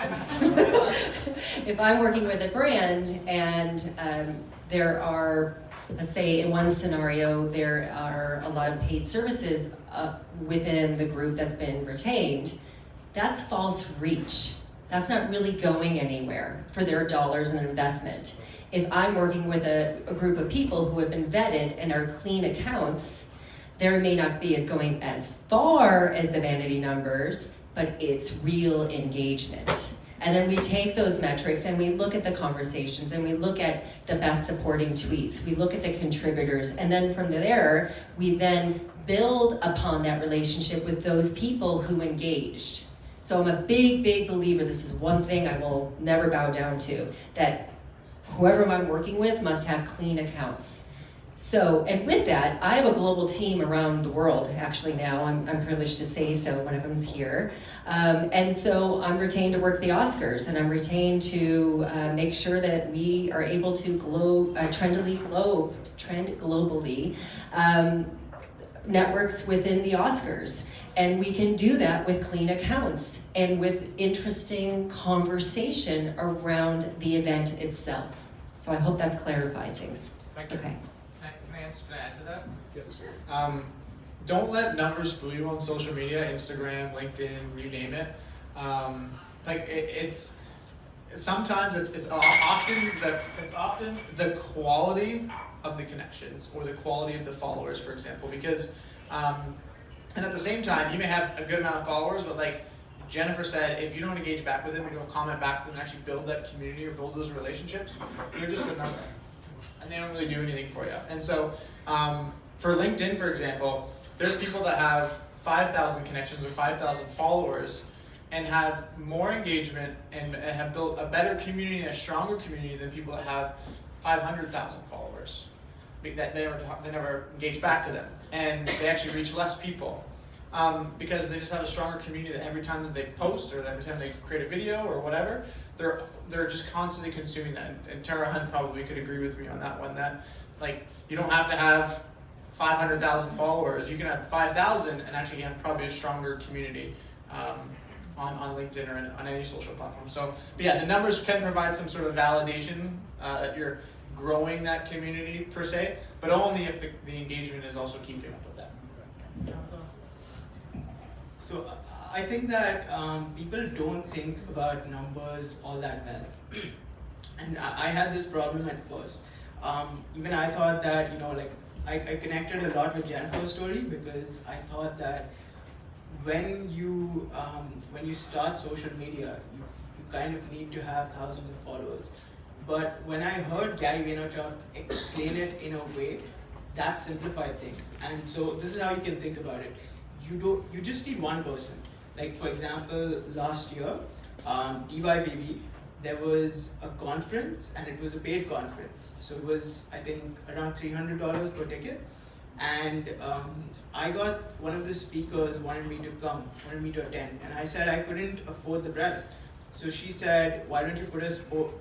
If I'm working with a brand and there are, let's say in one scenario, there are a lot of paid services within the group that's been retained, that's false reach. That's not really going anywhere for their dollars and investment. If I'm working with a group of people who have been vetted and are clean accounts, there may not be going as far as the vanity numbers, but it's real engagement. And then we take those metrics and we look at the conversations and we look at the best supporting tweets, we look at the contributors, and then from there, we then build upon that relationship with those people who engaged. So I'm a big, big believer, this is one thing I will never bow down to, that whoever I'm working with must have clean accounts. So, and with that, I have a global team around the world, actually now, I'm privileged to say so, one of them's here. And so I'm retained to work the Oscars, and I'm retained to make sure that we are able to trend globally networks within the Oscars. And we can do that with clean accounts and with interesting conversation around the event itself. So I hope that's clarified things. Thank you. Okay. Can I add to that? Yes. Don't let numbers fool you on social media, Instagram, LinkedIn, you name it. Sometimes it's often the quality of the connections or the quality of the followers, for example, because and at the same time you may have a good amount of followers, but like Jennifer said, if you don't engage back with them, you don't comment back to them and actually build that community or build those relationships, they're just a number. And they don't really do anything for you. And so for LinkedIn, for example, there's people that have 5,000 connections or 5,000 followers and have more engagement and have built a better community, a stronger community than people that have 500,000 followers. That they never engage back to them, and they actually reach less people because they just have a stronger community that every time that they post or every time they create a video or whatever, they're just constantly consuming that. And Tara Hunt probably could agree with me on that one, that like you don't have to have 500,000 followers, you can have 5,000 and actually have probably a stronger community on LinkedIn or on any social platform. So, but yeah, the numbers can provide some sort of validation that you're growing that community per se, but only if the engagement is also keeping up with that. So I think that people don't think about numbers all that well. And I had this problem at first. Even I thought that, like I connected a lot with Jennifer's story because I thought that when you start social media, you kind of need to have thousands of followers. But when I heard Gary Vaynerchuk explain it in a way that simplified things, and so this is how you can think about it. You just need one person. Like for example, last year, DYPB, there was a conference and it was a paid conference. So it was, I think, around $300 per ticket. And I got one of the speakers wanted me to attend, and I said I couldn't afford the price. So she said, why don't you put a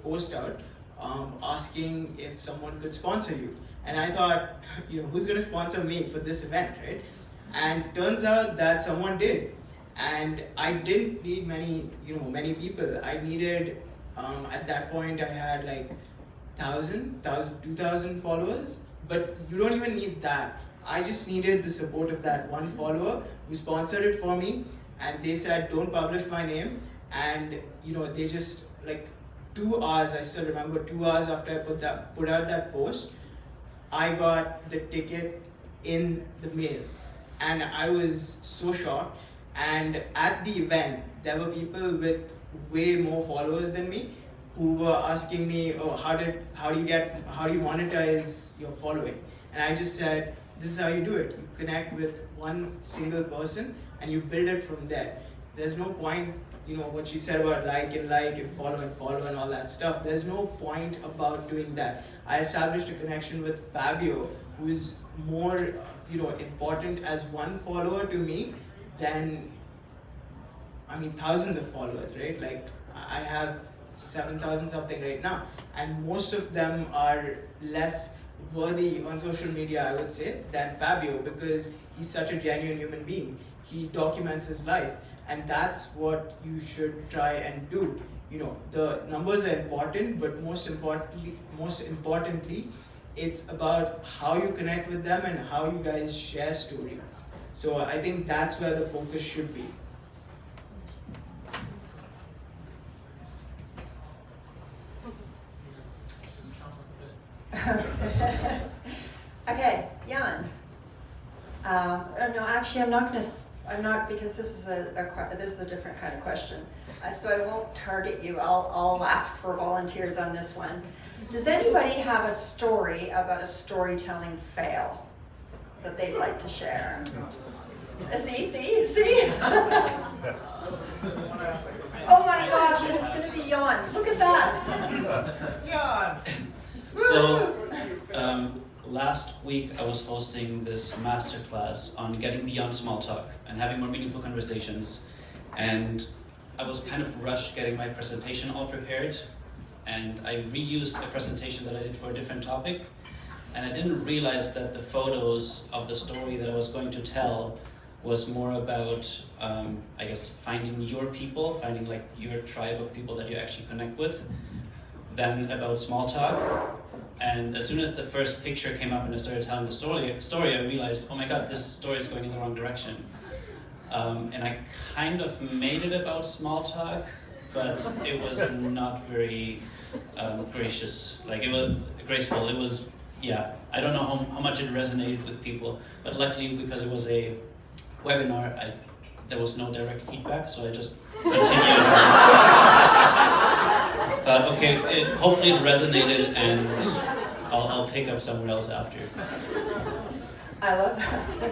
post out asking if someone could sponsor you? And I thought, who's going to sponsor me for this event, right? And turns out that someone did. And I didn't need many people. I needed, at that point I had like 2,000 followers, but you don't even need that. I just needed the support of that one follower who sponsored it for me, and they said, don't publish my name. And they just, like 2 hours, I still remember 2 hours after I put out that post, I got the ticket in the mail. And I was so shocked. And at the event, there were people with way more followers than me who were asking me, oh, how do you monetize your following? And I just said, this is how you do it. You connect with one single person and you build it from there. There's no point, what she said about like and follow and all that stuff. There's no point about doing that. I established a connection with Fabio, who is more, important as one follower to me than, thousands of followers, right? Like I have 7,000 something right now, and most of them are less worthy on social media, I would say, than Fabio, because he's such a genuine human being. He documents his life, and that's what you should try and do. The numbers are important, but most importantly, it's about how you connect with them and how you guys share stories. So I think that's where the focus should be. Okay, Jan. No, actually, I'm not because this is a different kind of question. So I won't target you. I'll ask for volunteers on this one. Does anybody have a story about a storytelling fail that they'd like to share? See? Oh my gosh, and it's going to be Jan. Look at that. Yeah. So, last week I was hosting this masterclass on getting beyond small talk and having more meaningful conversations. And I was kind of rushed getting my presentation all prepared. And I reused a presentation that I did for a different topic. And I didn't realize that the photos of the story that I was going to tell was more about, I guess, finding your people, finding like your tribe of people that you actually connect with, than about small talk. And as soon as the first picture came up and I started telling the story, I realized, oh my god, this story is going in the wrong direction. And I kind of made it about small talk, but it was not very gracious. Like it was graceful. It was, yeah. I don't know how much it resonated with people, but luckily because it was a webinar, there was no direct feedback, so I just continued. Thought, okay, hopefully it resonated, and I'll pick up somewhere else after. I love that.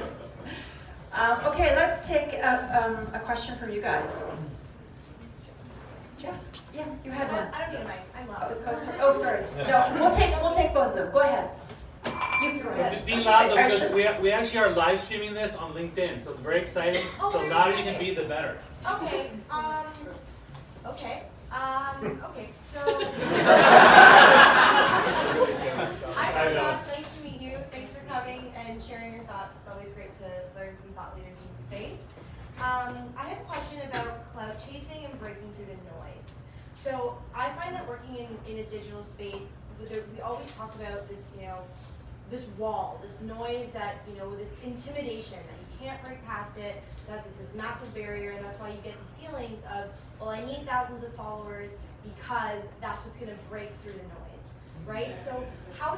Okay, let's take a question from you guys. Yeah, you had one. I don't need a mic. I'm loud. Oh, sorry. No, we'll take both of them. Go ahead. You can go ahead. Be loud though, because we actually are live streaming this on LinkedIn, so it's very exciting. Oh, so very louder you exciting. can be, the better. Okay. Okay. So. Hi, Rosa. Nice to meet you. Thanks for coming and sharing your thoughts. It's always great to learn from thought leaders in the space. I have a question about cloud chasing and breaking through the noise. So I find that working in a digital space, we always talk about this, this wall, this noise that, with its intimidation, that you can't break past it, that there's this massive barrier, and that's why you get the feelings of, well, I need thousands of followers because that's what's going to break through the noise, right? So how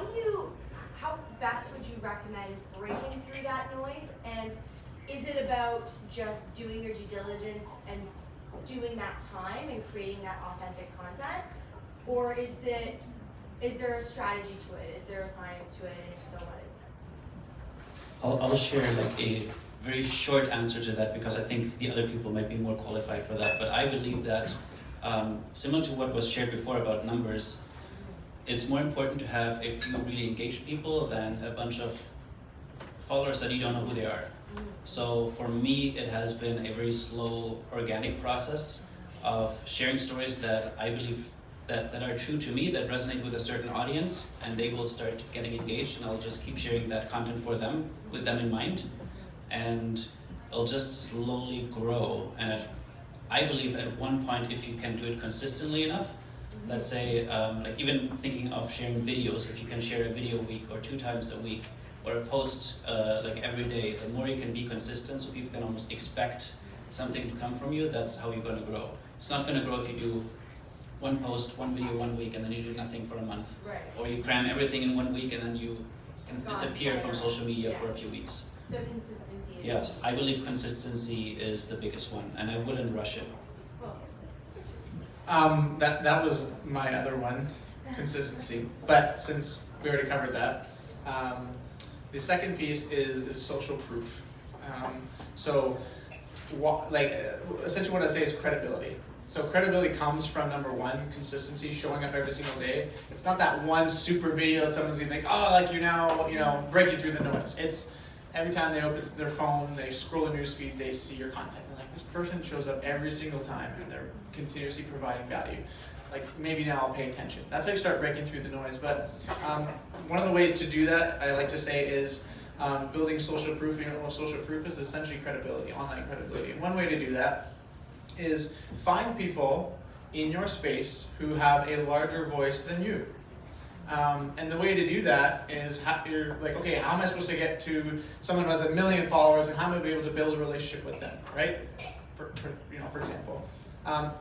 best would you recommend breaking through that noise? And is it about just doing your due diligence and doing that time and creating that authentic content? Or is there a strategy to it? Is there a science to it? And if so, what is it? I'll share like a very short answer to that because I think the other people might be more qualified for that. But I believe that similar to what was shared before about numbers, it's more important to have a few really engaged people than a bunch of followers that you don't know who they are. So for me, it has been a very slow, organic process of sharing stories that I believe that are true to me, that resonate with a certain audience, and they will start getting engaged, and I'll just keep sharing that content for them, with them in mind, and it'll just slowly grow. And I believe at one point, if you can do it consistently enough, let's say, like even thinking of sharing videos, if you can share a video a week or 2 times a week, or a post like every day, the more you can be consistent, so people can almost expect something to come from you, that's how you're going to grow. It's not going to grow if you do 1 post, 1 video 1 week, and then you do nothing for a month. Right. Or you cram everything in 1 week and then you can disappear from social media for a few weeks. So consistency is Yes, I believe consistency is the biggest one, and I wouldn't rush it. That was my other one, consistency. But since we already covered that, the second piece is social proof. Essentially what I say is credibility. So credibility comes from number 1, consistency, showing up every single day. It's not that one super video that someone's gonna think, oh, like you're now, breaking through the noise. It's every time they open their phone, they scroll the newsfeed, they see your content. They're like, this person shows up every single time and they're continuously providing value. Like maybe now I'll pay attention. That's how you start breaking through the noise. But one of the ways to do that, I like to say, is building social proof. What social proof is essentially credibility, online credibility. And one way to do that is find people in your space who have a larger voice than you. And the way to do that is you're like, okay, how am I supposed to get to someone who has 1 million followers, and how am I be able to build a relationship with them, right? For example.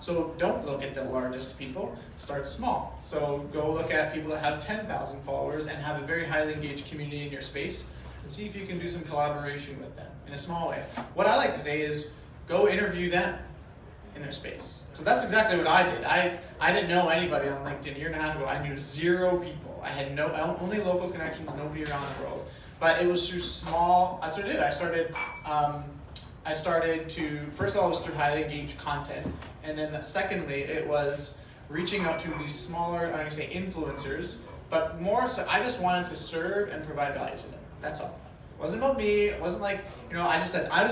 So don't look at the largest people, start small. So go look at people that have 10,000 followers and have a very highly engaged community in your space, and see if you can do some collaboration with them in a small way. What I like to say is, go interview them in their space. So that's exactly what I did. I didn't know anybody on LinkedIn. A year and a half ago, I knew 0 people. I had only local connections, nobody around the world. But it was through small, that's what I did. I started to, first of all, it was through highly engaged content. And then secondly, it was reaching out to these smaller, I'm going to say influencers, but more so, I just wanted to serve and provide value to them. That's all. It wasn't about me. It wasn't like, I just said, I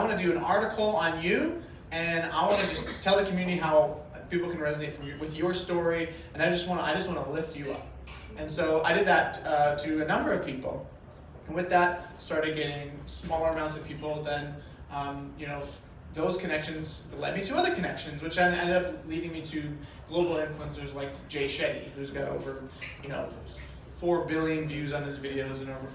want to do an article on you, and I want to just tell the community how people can resonate with your story, and I just want to lift you up. And so I did that to a number of people, and with that, started getting smaller amounts of people. Then, those connections led me to other connections, which then ended up leading me to global influencers like Jay Shetty, who's got over, 4 billion views on his videos and over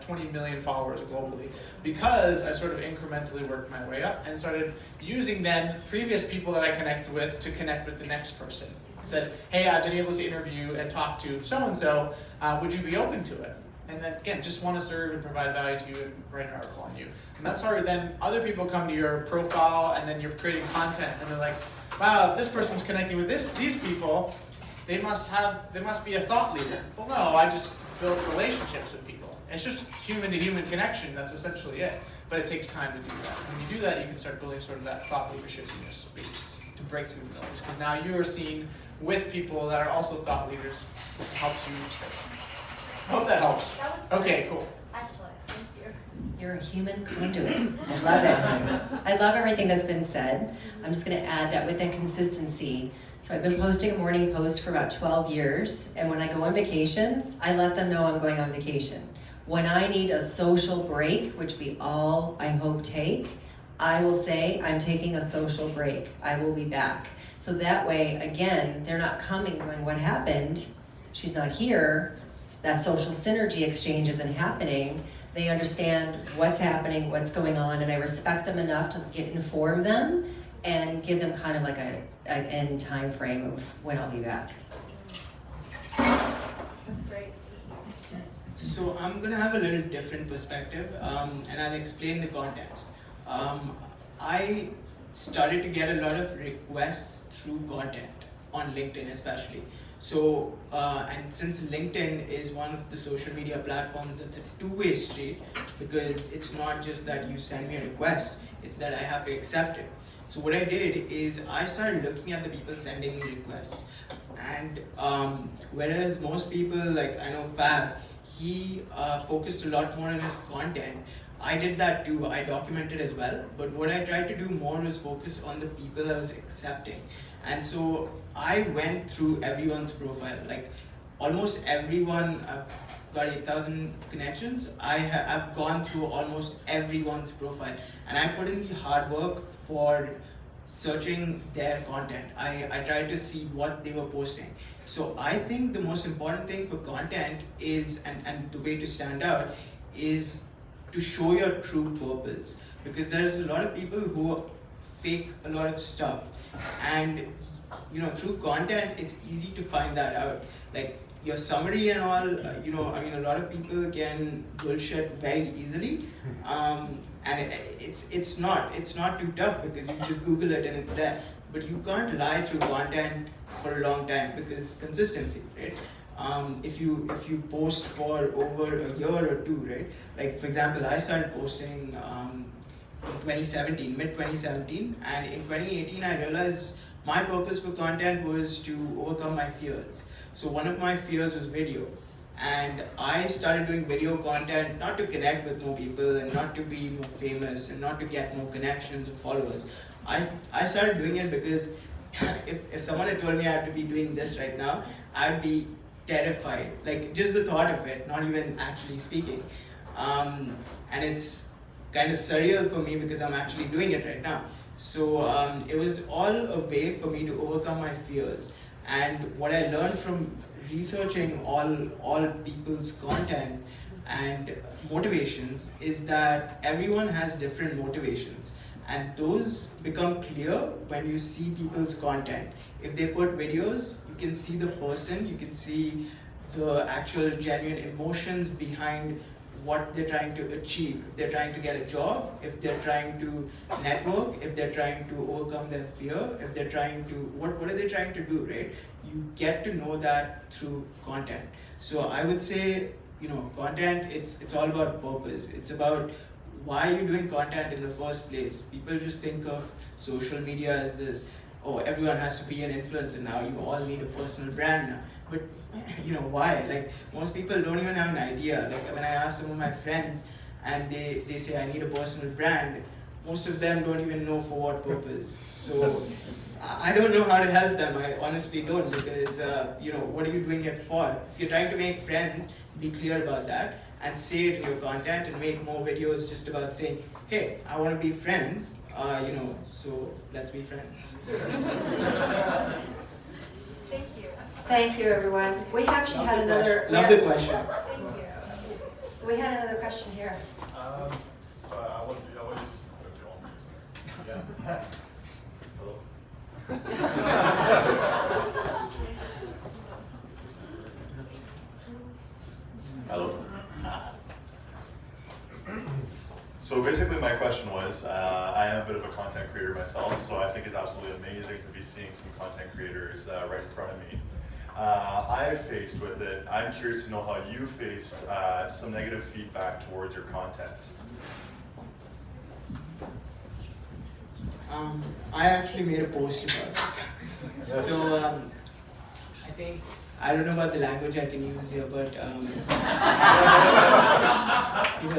20 million followers globally, because I sort of incrementally worked my way up and started using then previous people that I connected with to connect with the next person. And said, hey, I've been able to interview and talk to so-and-so, would you be open to it? And then again, just want to serve and provide value to you and write an article on you. And that's how then other people come to your profile, and then you're creating content, and they're like, wow, if this person's connecting with these people, they must be a thought leader. Well, no, I just build relationships with people. It's just human-to-human connection. That's essentially it. But it takes time to do that. When you do that, you can start building sort of that thought leadership in your space to break through the noise. Because now you are seen with people that are also thought leaders. It helps you in your space. I hope that helps. That was Okay, cool. excellent. Thank you. You're a human conduit. I love it. I love everything that's been said. I'm just going to add that with that consistency. So I've been posting a morning post for about 12 years, and when I go on vacation, I let them know I'm going on vacation. When I need a social break, which we all, I hope, take, I will say I'm taking a social break. I will be back. So that way, again, they're not coming going, what happened? She's not here. That social synergy exchange isn't happening. They understand what's happening, what's going on, and I respect them enough to inform them and give them kind of like an end time frame of when I'll be back. That's great. So I'm gonna have a little different perspective, and I'll explain the context. I started to get a lot of requests through content on LinkedIn especially. So, and since LinkedIn is one of the social media platforms that's a two-way street, because it's not just that you send me a request, it's that I have to accept it. So what I did is I started looking at the people sending me requests. And whereas most people, like I know Fab, he focused a lot more on his content. I did that too, I documented as well, but what I tried to do more was focus on the people I was accepting. And so I went through everyone's profile, like almost everyone. I've got 8,000 connections. I've gone through almost everyone's profile, and I put in the hard work for searching their content. I tried to see what they were posting. So I think the most important thing for content is, and the way to stand out, is to show your true purpose, because there's a lot of people who fake a lot of stuff, and through content it's easy to find that out. Like your summary and all, a lot of people can bullshit very easily, and it's not too tough because you just Google it and it's there. But you can't lie through content for a long time because consistency, right? If you post for over a year or two, right? Like for example, I started posting in 2017, mid 2017, and in 2018 I realized my purpose for content was to overcome my fears. So one of my fears was video, and I started doing video content not to connect with more people and not to be more famous and not to get more connections or followers. I started doing it because if someone had told me I had to be doing this right now, I'd be terrified. Like just the thought of it, not even actually speaking. And it's kind of surreal for me because I'm actually doing it right now. So it was all a way for me to overcome my fears. And what I learned from researching all people's content and motivations is that everyone has different motivations, and those become clear when you see people's content. If they put videos, you can see the person, you can see the actual genuine emotions behind what they're trying to achieve. If they're trying to get a job, if they're trying to network, if they're trying to overcome their fear, if they're trying to, what are they trying to do, right? You get to know that through content. So I would say, content, it's all about purpose. It's about why you're doing content in the first place. People just think of social media as this, oh, everyone has to be an influencer now, you all need a personal brand now. But why? Like, most people don't even have an idea. Like, when I ask some of my friends and they say I need a personal brand, most of them don't even know for what purpose. So I don't know how to help them. I honestly don't, because what are you doing it for? If you're trying to make friends, be clear about that and say it in your content, and make more videos just about saying, hey, I want to be friends, so let's be friends. Thank you. Thank you, everyone. We actually had another. Love the question. Thank you. We had another question here. So I want to, yeah. Hello. So basically my question was, I am a bit of a content creator myself, so I think it's absolutely amazing to be seeing some content creators right in front of me. I've faced with it. I'm curious to know how you faced some negative feedback towards your content. I actually made a post about it. So I don't know about the language I can use here, but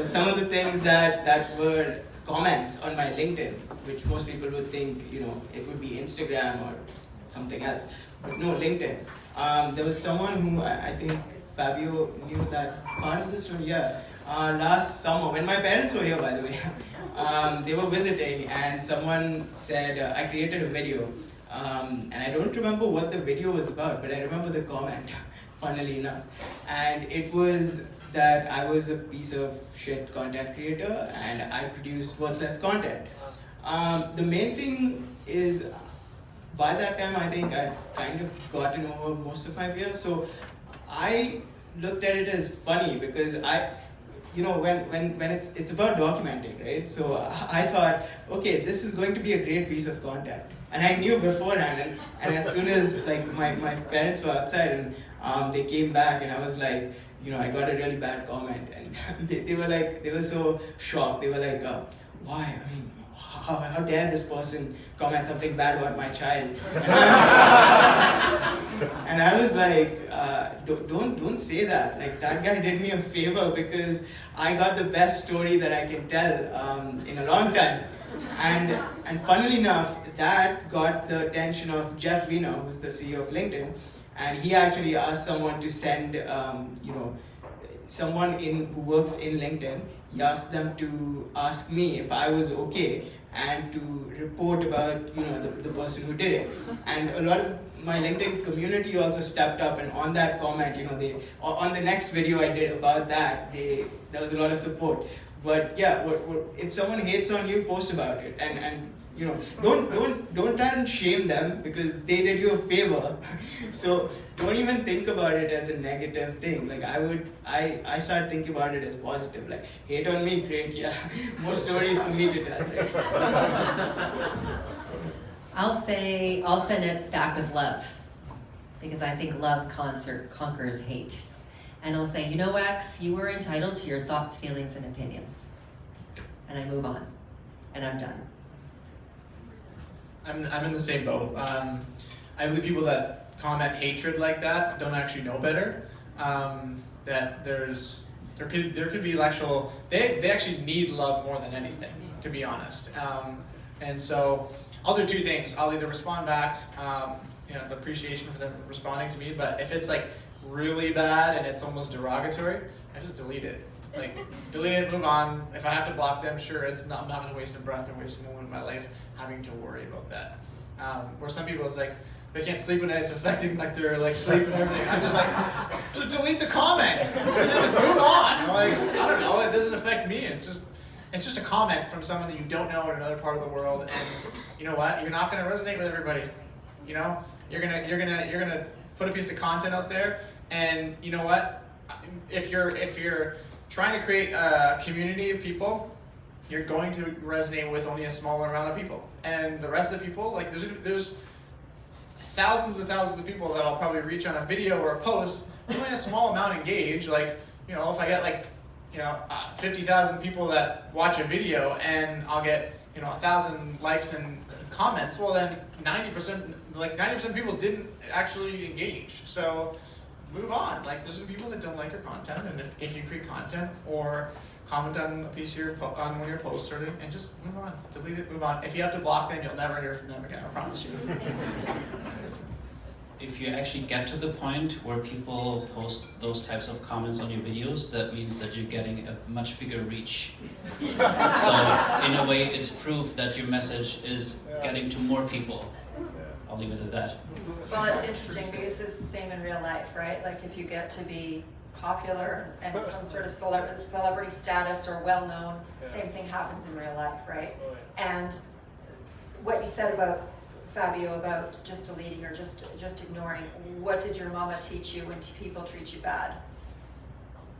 some of the things that were comments on my LinkedIn, which most people would think it would be Instagram or something else, but no, LinkedIn. There was someone who I think Fabio knew that part of the story. Yeah, last summer when my parents were here, by the way, they were visiting, and someone said I created a video. And I don't remember what the video was about, but I remember the comment, funnily enough. And it was that I was a piece of shit content creator and I produced worthless content. The main thing is, by that time, I think I'd kind of gotten over most of my fears. So I looked at it as funny, because when it's about documenting, right? So I thought, okay, this is going to be a great piece of content. And I knew beforehand, and as soon as my parents were outside and they came back, and I was like, I got a really bad comment, and they were so shocked. They were like, why? I mean, how dare this person comment something bad about my child? And I was like, don't say that. Like, that guy did me a favor, because I got the best story that I can tell in a long time. And funnily enough, that got the attention of Jeff Weiner, who's the CEO of LinkedIn, and he actually asked someone to send, someone who works in LinkedIn. He asked them to ask me if I was okay and to report about the person who did it. And a lot of my LinkedIn community also stepped up, and on that comment, on the next video I did about that, there was a lot of support. But yeah, if someone hates on you, post about it, and don't try and shame them, because they did you a favor. So don't even think about it as a negative thing. Like, I started thinking about it as positive. Like, hate on me, great, yeah, more stories for me to tell. Right? I'll send it back with love, because I think love conquers hate. And I'll say, X, you are entitled to your thoughts, feelings, and opinions. And I move on, and I'm done. I'm in the same boat. I believe people that comment hatred like that don't actually know better. That there could be actual, they actually need love more than anything, to be honest. And so I'll do two things. I'll either respond back, appreciation for them responding to me, but if it's like really bad and it's almost derogatory, I just delete it. Like, delete it, move on. If I have to block them, sure, I'm not gonna waste a breath or waste a moment of my life having to worry about that. Where some people, it's like, they can't sleep at night, it's affecting like their like sleep and everything. I'm just like, just delete the comment and then just move on. Like, I don't know, it doesn't affect me. It's just a comment from someone that you don't know in another part of the world, and you know what? You're not gonna resonate with everybody. You know, you're gonna put a piece of content out there, and you know what? If you're trying to create a community of people, you're going to resonate with only a smaller amount of people, and the rest of the people, like there's thousands and thousands of people that I'll probably reach on a video or a post. Only a small amount engage. Like, you know, if I get like, you know, 50,000 people that watch a video and I'll get, you know, 1,000 likes and comments, well then 90% of people didn't actually engage. So move on. Like, there's some people that don't like your content, and if you create content or comment on a piece of your on one of your posts or anything, and just move on, delete it, move on. If you have to block them, you'll never hear from them again. I promise you. If you actually get to the point where people post those types of comments on your videos, that means that you're getting a much bigger reach. So in a way, it's proof that your message is getting to more people. I'll leave it at that. Well, it's interesting because it's the same in real life, right? Like if you get to be popular and some sort of celebrity status or well-known, same thing happens in real life, right? And what you said about Fabio, about just deleting or just ignoring, what did your mama teach you when people treat you bad?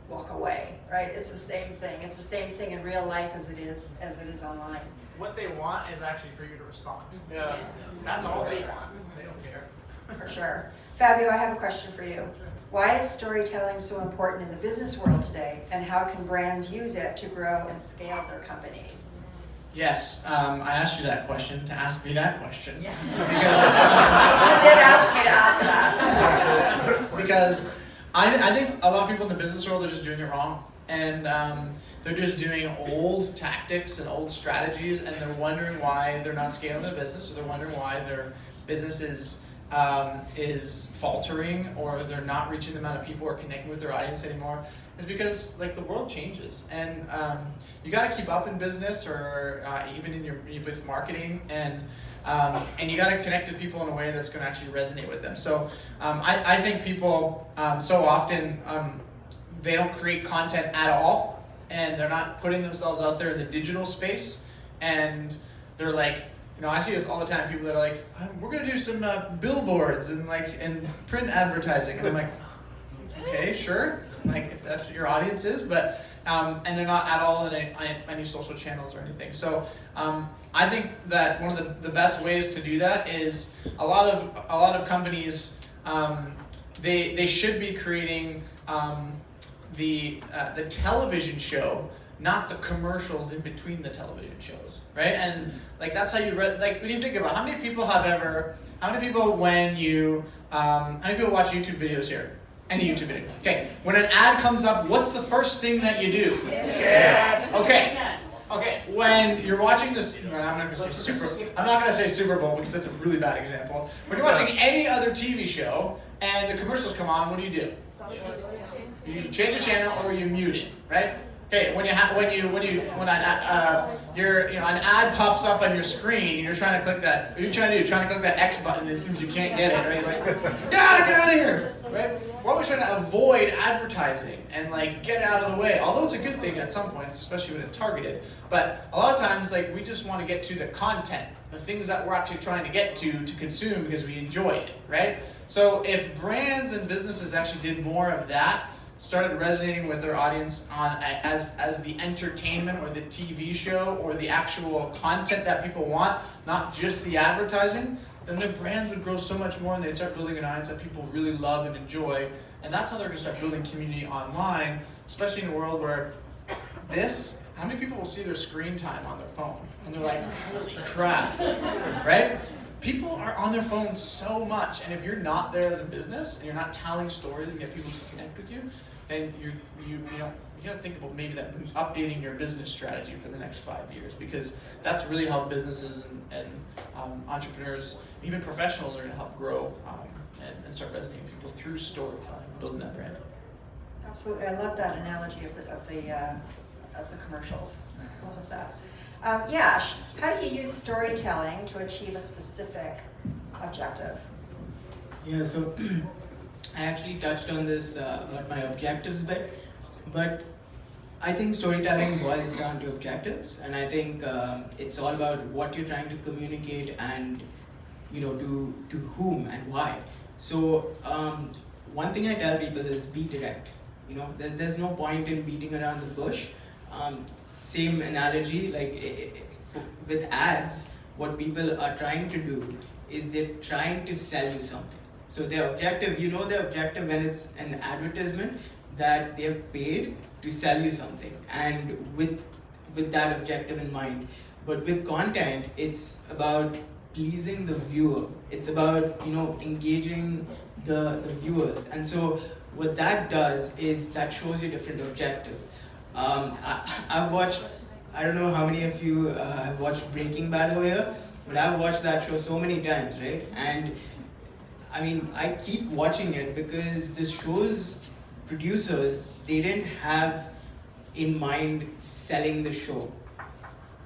Walk away, right? It's the same thing. It's the same thing in real life as it is online. What they want is actually for you to respond. Yeah. That's all they want. They don't care. For sure. Fabio, I have a question for you. Why is storytelling so important in the business world today, and how can brands use it to grow and scale their companies? Yes, I asked you that question to ask me that question. Yeah. Because You did ask me to ask that. because I think a lot of people in the business world are just doing it wrong, and they're just doing old tactics and old strategies, and they're wondering why they're not scaling their business, or they're wondering why their business is faltering, or they're not reaching the amount of people or connecting with their audience anymore. Is because like the world changes, and you got to keep up in business, or even in with marketing, and you got to connect to people in a way that's going to actually resonate with them. So I think people so often they don't create content at all, and they're not putting themselves out there in the digital space, and they're like, you know, I see this all the time. People that are like, we're gonna do some billboards and print advertising, and I'm like, okay, sure, like if that's what your audience is, but and they're not at all in any social channels or anything. So I think that one of the best ways to do that is a lot of companies they should be creating the television show, not the commercials in between the television shows, right? And like that's how you like when you think about how many people when you how many people watch YouTube videos here? Any YouTube video. Okay, when an ad comes up, what's the first thing that you do? Yeah. Okay. When you're watching this, I'm not gonna say Super Bowl because that's a really bad example. When you're watching any other TV show and the commercials come on, what do? You change the channel or you mute it, right? Okay, when an ad pops up on your screen and you're trying to click that, what are you trying to do? You're trying to click that X button and it seems you can't get it, right? You're like, yeah, get out of here, right? We're always trying to avoid advertising and like get it out of the way. Although it's a good thing at some points, especially when it's targeted. But a lot of times, like we just want to get to the content, the things that we're actually trying to get to consume because we enjoy it, right? So if brands and businesses actually did more of that, started resonating with their audience on as the entertainment or the TV show or the actual content that people want, not just the advertising, then the brands would grow so much more and they'd start building an audience that people really love and enjoy. And that's how they're going to start building community online, especially in a world where how many people will see their screen time on their phone? And they're like, holy crap, right? People are on their phones so much, and if you're not there as a business and you're not telling stories and get people to connect with you, then you got to think about maybe updating your business strategy for the next 5 years, because that's really how businesses and entrepreneurs, even professionals, are going to help grow and start resonating with people through storytelling, building that brand. Absolutely, I love that analogy of the commercials. I love that. Yash, how do you use storytelling to achieve a specific objective? Yeah, so I actually touched on this about my objectives bit, but I think storytelling boils down to objectives, and I think it's all about what you're trying to communicate and to whom and why. So one thing I tell people is be direct. There's no point in beating around the bush. Same analogy, like with ads, what people are trying to do is they're trying to sell you something. So their objective, their objective when it's an advertisement, that they've paid to sell you something, and with that objective in mind. But with content, it's about pleasing the viewer. It's about engaging the viewers, and so what that does is that shows you different objective. I've watched, I don't know how many of you have watched Breaking Bad over here, but I've watched that show so many times, right? And I mean, I keep watching it because the show's producers, they didn't have in mind selling the show.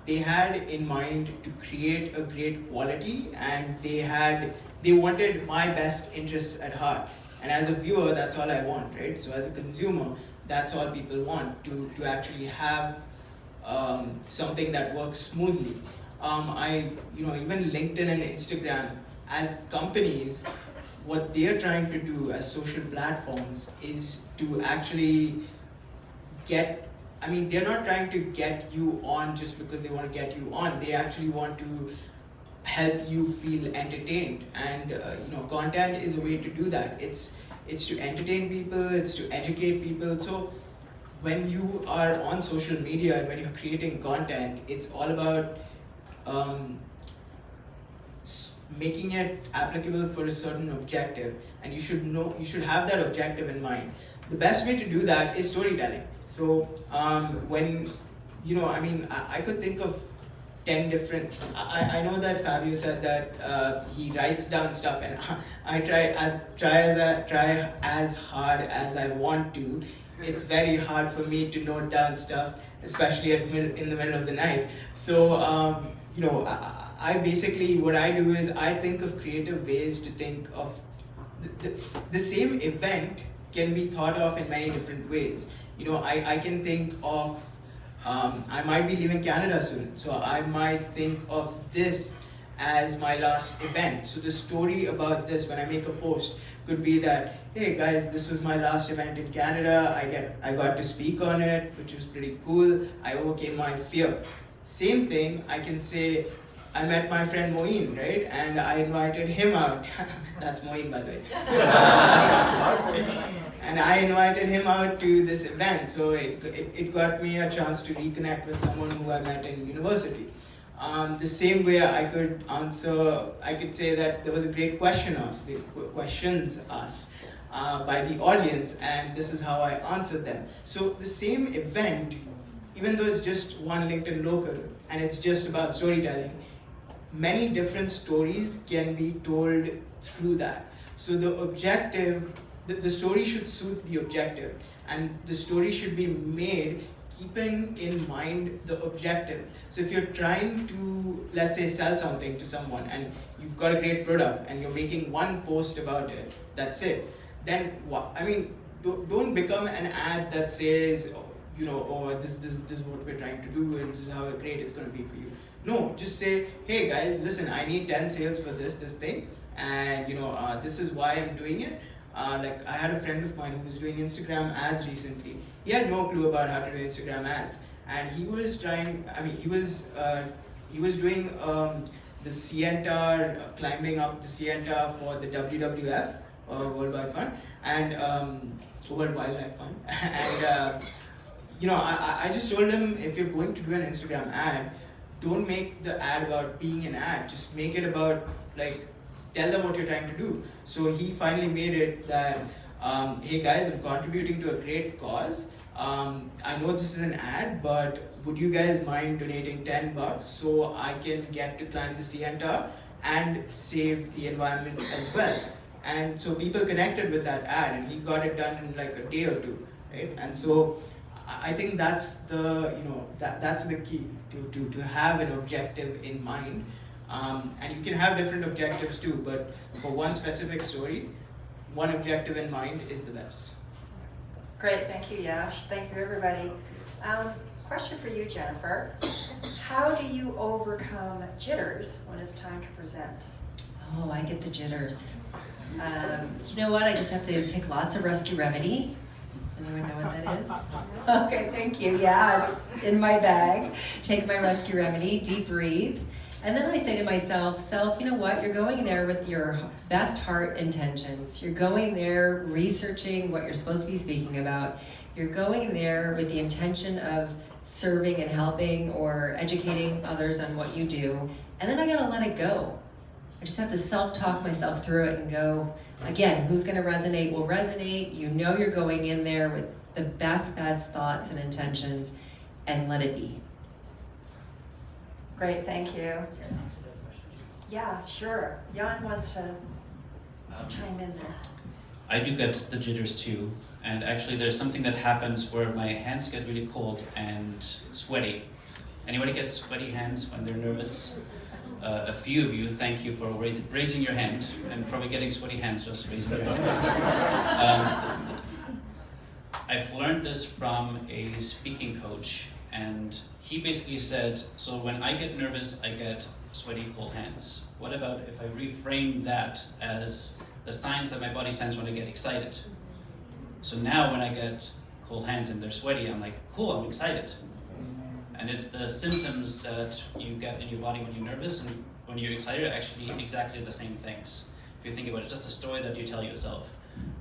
They had in mind to create a great quality, and they wanted my best interests at heart. And as a viewer, that's all I want, right? So as a consumer, that's all people want, to actually have something that works smoothly. Even LinkedIn and Instagram as companies, what they're trying to do as social platforms is to actually they're not trying to get you on just because they want to get you on. They actually want to help you feel entertained, and content is a way to do that. It's to entertain people, it's to educate people. So when you are on social media and when you're creating content, it's all about making it applicable for a certain objective, and you should have that objective in mind. The best way to do that is storytelling. So when I could think of 10 different. I know that Fabio said that he writes down stuff, and I try as hard as I want to. It's very hard for me to note down stuff, especially in the middle of the night. So I basically, what I do is I think of creative ways to think of the same event can be thought of in many different ways. I can think of I might be leaving Canada soon, so I might think of this as my last event. So the story about this, when I make a post, could be that, hey guys, this was my last event in Canada. I got to speak on it, which was pretty cool. I overcame my fear. Same thing, I can say, I met my friend Moeen, right? And I invited him out. That's Moeen, by the way. And I invited him out to this event, so it got me a chance to reconnect with someone who I met in university. The same way I could say that there was a great questions asked by the audience, and this is how I answered them. So the same event, even though it's just one LinkedIn local and it's just about storytelling, many different stories can be told through that. So the objective, the story should suit the objective, and the story should be made keeping in mind the objective. So if you're trying to, let's say, sell something to someone and you've got a great product and you're making one post about it, that's it, then what? Don't become an ad that says, this is what we're trying to do and this is how great it's going to be for you. No, just say, hey guys, listen, I need 10 sales for this thing, and this is why I'm doing it. I had a friend of mine who was doing Instagram ads recently. He had no clue about how to do Instagram ads, and he was trying. He was doing the Sienta, climbing up the Sienta for the WWF, World Wide Fund, and World Wildlife Fund. And I just told him, if you're going to do an Instagram ad, don't make the ad about being an ad. Just make it about tell them what you're trying to do. So he finally made it that, hey guys, I'm contributing to a great cause. I know this is an ad, but would you guys mind donating $10 so I can get to climb the Sienta and save the environment as well? And so people connected with that ad, and he got it done in a day or two, right? And so I think that's the that's the key, to have an objective in mind. And you can have different objectives too, but for one specific story, one objective in mind is the best. Great, thank you, Yash. Thank you, everybody. Question for you, Jennifer. How do you overcome jitters when it's time to present? Oh, I get the jitters. You know what? I just have to take lots of Rescue Remedy. Does anyone know what that is? Okay, thank you. Yeah, it's in my bag. Take my Rescue Remedy, deep breathe. And then I say to myself, you know what? You're going there with your best heart intentions. You're going there researching what you're supposed to be speaking about. You're going there with the intention of serving and helping or educating others on what you do. And then I gotta let it go. I just have to self-talk myself through it and go, again, who's gonna resonate will resonate. You know you're going in there with the best thoughts and intentions, and let it be. Great, thank you. Yeah, sure. Jan wants to chime in there. I do get the jitters too, and actually there's something that happens where my hands get really cold and sweaty. Anybody get sweaty hands when they're nervous? A few of you, thank you for raising your hand, and probably getting sweaty hands just raising your hand. I've learned this from a speaking coach, and he basically said, so when I get nervous, I get sweaty, cold hands. What about if I reframe that as the signs that my body sends when I get excited? So now when I get cold hands and they're sweaty, I'm like, cool, I'm excited. And it's the symptoms that you get in your body when you're nervous and when you're excited are actually exactly the same things. If you think about it, just a story that you tell yourself.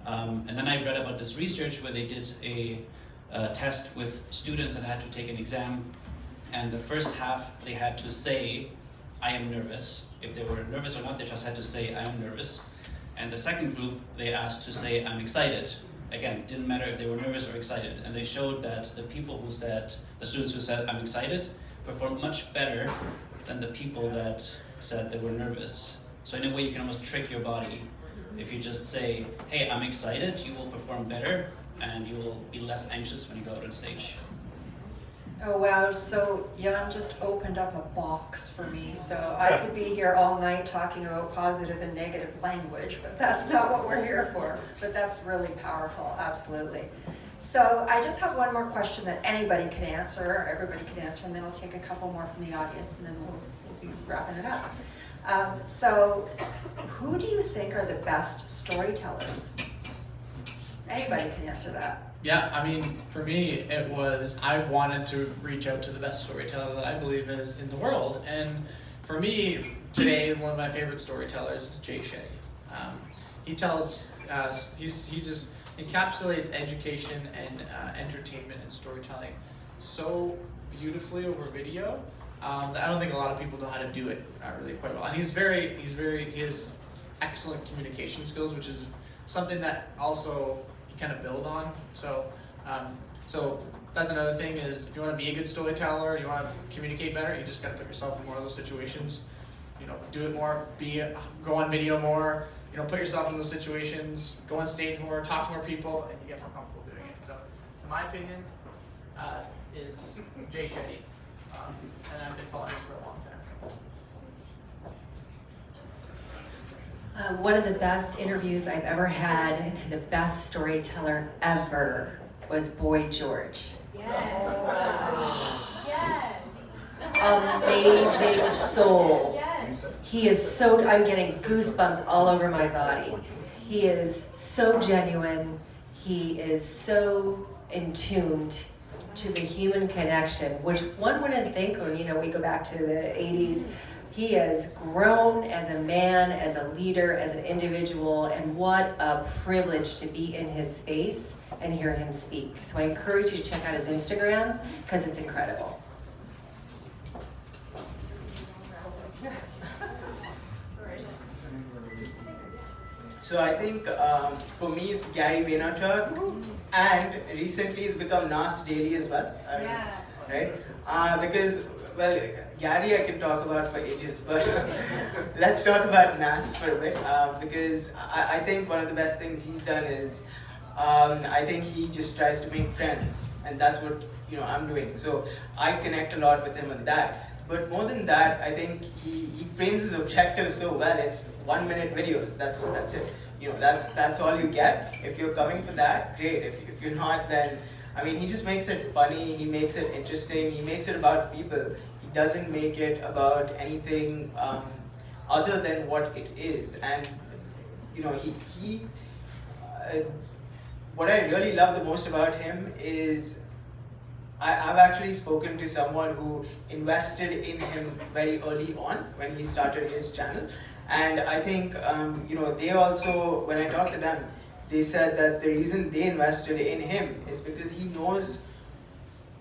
And then I read about this research where they did a test with students that had to take an exam, and the first half they had to say, I am nervous. If they were nervous or not, they just had to say, I am nervous. And the second group, they asked to say, I'm excited. Again, didn't matter if they were nervous or excited. And they showed that the students who said, I'm excited, performed much better than the people that said they were nervous. So in a way, you can almost trick your body. If you just say, hey, I'm excited, you will perform better, and you will be less anxious when you go out on stage. Oh wow, so Jan just opened up a box for me, so I could be here all night talking about positive and negative language, but that's not what we're here for. But that's really powerful, absolutely. So I just have one more question that anybody can answer, or everybody can answer, and then I'll take a couple more from the audience, and then we'll be wrapping it up. So who do you think are the best storytellers? Anybody can answer that. Yeah, I mean, for me, it was, I wanted to reach out to the best storyteller that I believe is in the world. And for me, today, one of my favorite storytellers is Jay Shetty. He tells, he just encapsulates education and entertainment and storytelling so beautifully over video that I don't think a lot of people know how to do it really quite well. And he has excellent communication skills, which is something that also you kind of build on. So that's another thing is if you want to be a good storyteller, you want to communicate better, you just got to put yourself in more of those situations. You know, do it more, go on video more, you know, put yourself in those situations, go on stage more, talk to more people, and you get more comfortable doing it. So, in my opinion, is Jay Shetty, and I've been following him for a long time. One of the best interviews I've ever had, and the best storyteller ever, was Boy George. Yes. Yes. Amazing soul. Yes. He is so, I'm getting goosebumps all over my body. He is so genuine. He is so in tuned to the human connection, which one wouldn't think when, you know, we go back to the 80s. He has grown as a man, as a leader, as an individual, and what a privilege to be in his space and hear him speak. So I encourage you to check out his Instagram, because it's incredible. So I think for me it's Gary Vaynerchuk, and recently it's become Nas Daily as well. Yeah. Right? Because, well, Gary I can talk about for ages, but let's talk about Nas for a bit. Because I think one of the best things he's done is, I think he just tries to make friends, and that's what I'm doing. So I connect a lot with him on that. but more than that, I think he frames his objectives so well. It's 1 minute videos. That's it. That's all you get. If you're coming for that, great. If you're not, then I mean, he just makes it funny. He makes it interesting. He makes it about people. He doesn't make it about anything other than what it is. And what I really love the most about him is I've actually spoken to someone who invested in him very early on when he started his channel, and I think they also, when I talked to them, they said that the reason they invested in him is because he knows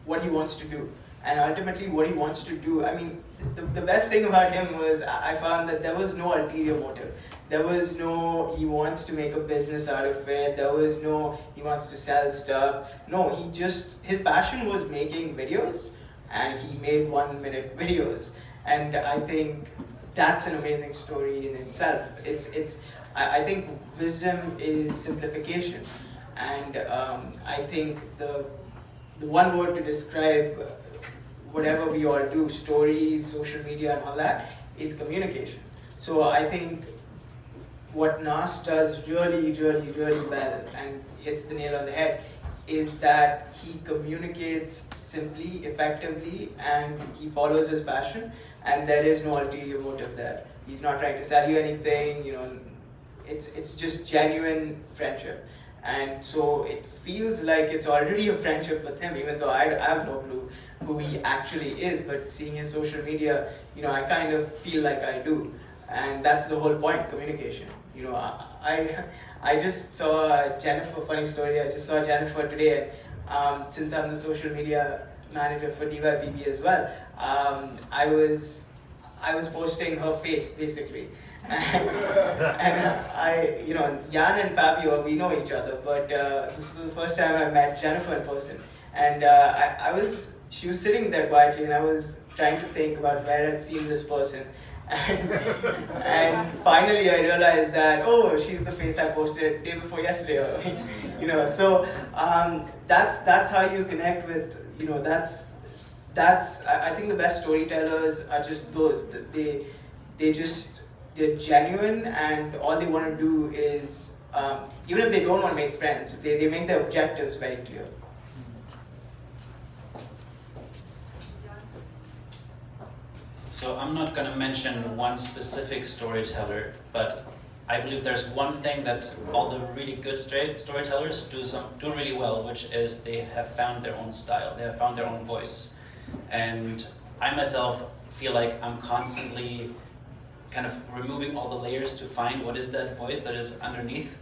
what he wants to do, and ultimately what he wants to do. I mean, the best thing about him was I found that there was no ulterior motive. There was no, he wants to make a business out of it. There was no, he wants to sell stuff. No, his passion was making videos, and he made 1 minute videos. And I think that's an amazing story in itself. I think wisdom is simplification. And I think the one word to describe whatever we all do, stories, social media and all that, is communication. So I think what Nas does really, really, really well, and hits the nail on the head, is that he communicates simply, effectively, and he follows his passion, and there is no ulterior motive there. He's not trying to sell you anything, it's just genuine friendship. And so it feels like it's already a friendship with him, even though I have no clue who he actually is, but seeing his social media, I kind of feel like I do. And that's the whole point, communication. I just saw Jennifer, funny story, I just saw Jennifer today, and since I'm the social media manager for DYPB as well, I was posting her face basically. And Jan and Fabio, we know each other, but this is the first time I met Jennifer in person. And she was sitting there quietly, and I was trying to think about where I'd seen this person. And finally I realized that, oh, she's the face I posted day before yesterday. So that's how you connect with, I think the best storytellers are just those. They're genuine, and all they want to do is, even if they don't want to make friends, they make their objectives very clear. So I'm not going to mention one specific storyteller, but I believe there's one thing that all the really good storytellers do really well, which is they have found their own style, they have found their own voice. And I myself feel like I'm constantly kind of removing all the layers to find what is that voice that is underneath.